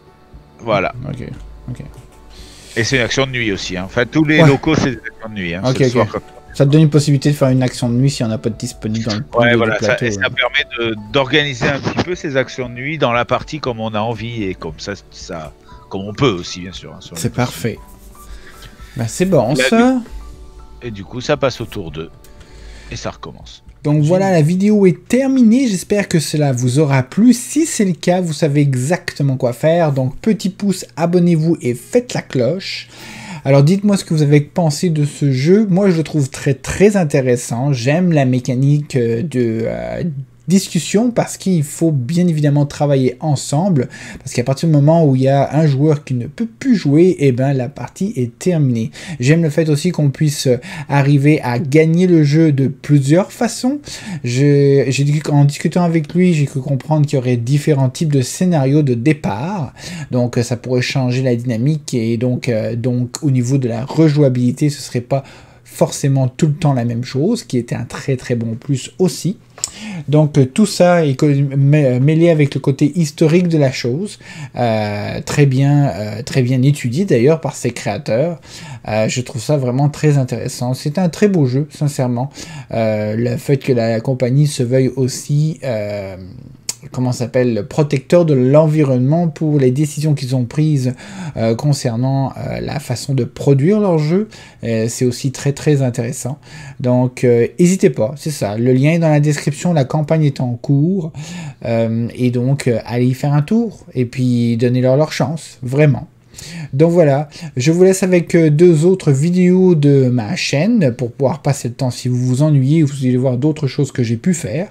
Voilà. Ok, ok. Et c'est une action de nuit aussi. Hein. Enfin, tous les locaux, c'est des actions de nuit. Hein. Ok, ok. Ça te donne une possibilité de faire une action de nuit s'il n'y en a pas de disponible dans le ouais, voilà, plateau. Ça permet d'organiser un petit peu ces actions de nuit dans la partie comme on a envie et comme ça comme on peut aussi, bien sûr. Hein, c'est parfait. Bah, c'est bon, ça. Et du coup, ça passe au tour 2. Et ça recommence. Donc voilà, la vidéo est terminée. J'espère que cela vous aura plu. Si c'est le cas, vous savez exactement quoi faire. Donc, petit pouce, abonnez-vous et faites la cloche. Alors dites-moi ce que vous avez pensé de ce jeu. Moi je le trouve très intéressant. J'aime la mécanique de discussion parce qu'il faut bien évidemment travailler ensemble. Parce qu'à partir du moment où il y a un joueur qui ne peut plus jouer, et ben la partie est terminée. J'aime le fait aussi qu'on puisse arriver à gagner le jeu de plusieurs façons. En discutant avec lui, j'ai cru comprendre qu'il y aurait différents types de scénarios de départ. Donc ça pourrait changer la dynamique et donc au niveau de la rejouabilité, ce serait pas forcément tout le temps la même chose, qui était un très bon plus aussi. Donc tout ça est mêlé avec le côté historique de la chose, très bien étudié d'ailleurs par ses créateurs. Je trouve ça vraiment très intéressant. C'est un très beau jeu, sincèrement. Le fait que la compagnie se veuille aussi comment ça s'appelle, protecteur de l'environnement pour les décisions qu'ils ont prises concernant la façon de produire leur jeu. C'est aussi très intéressant. Donc, n'hésitez pas, c'est ça. Le lien est dans la description, la campagne est en cours. Et donc, allez y faire un tour et puis donnez-leur leur chance, vraiment. Donc voilà, je vous laisse avec 2 autres vidéos de ma chaîne pour pouvoir passer le temps si vous vous ennuyez ou vous voulez voir d'autres choses que j'ai pu faire.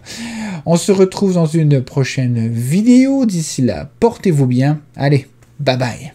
On se retrouve dans une prochaine vidéo. D'ici là, portez-vous bien. Allez, bye bye.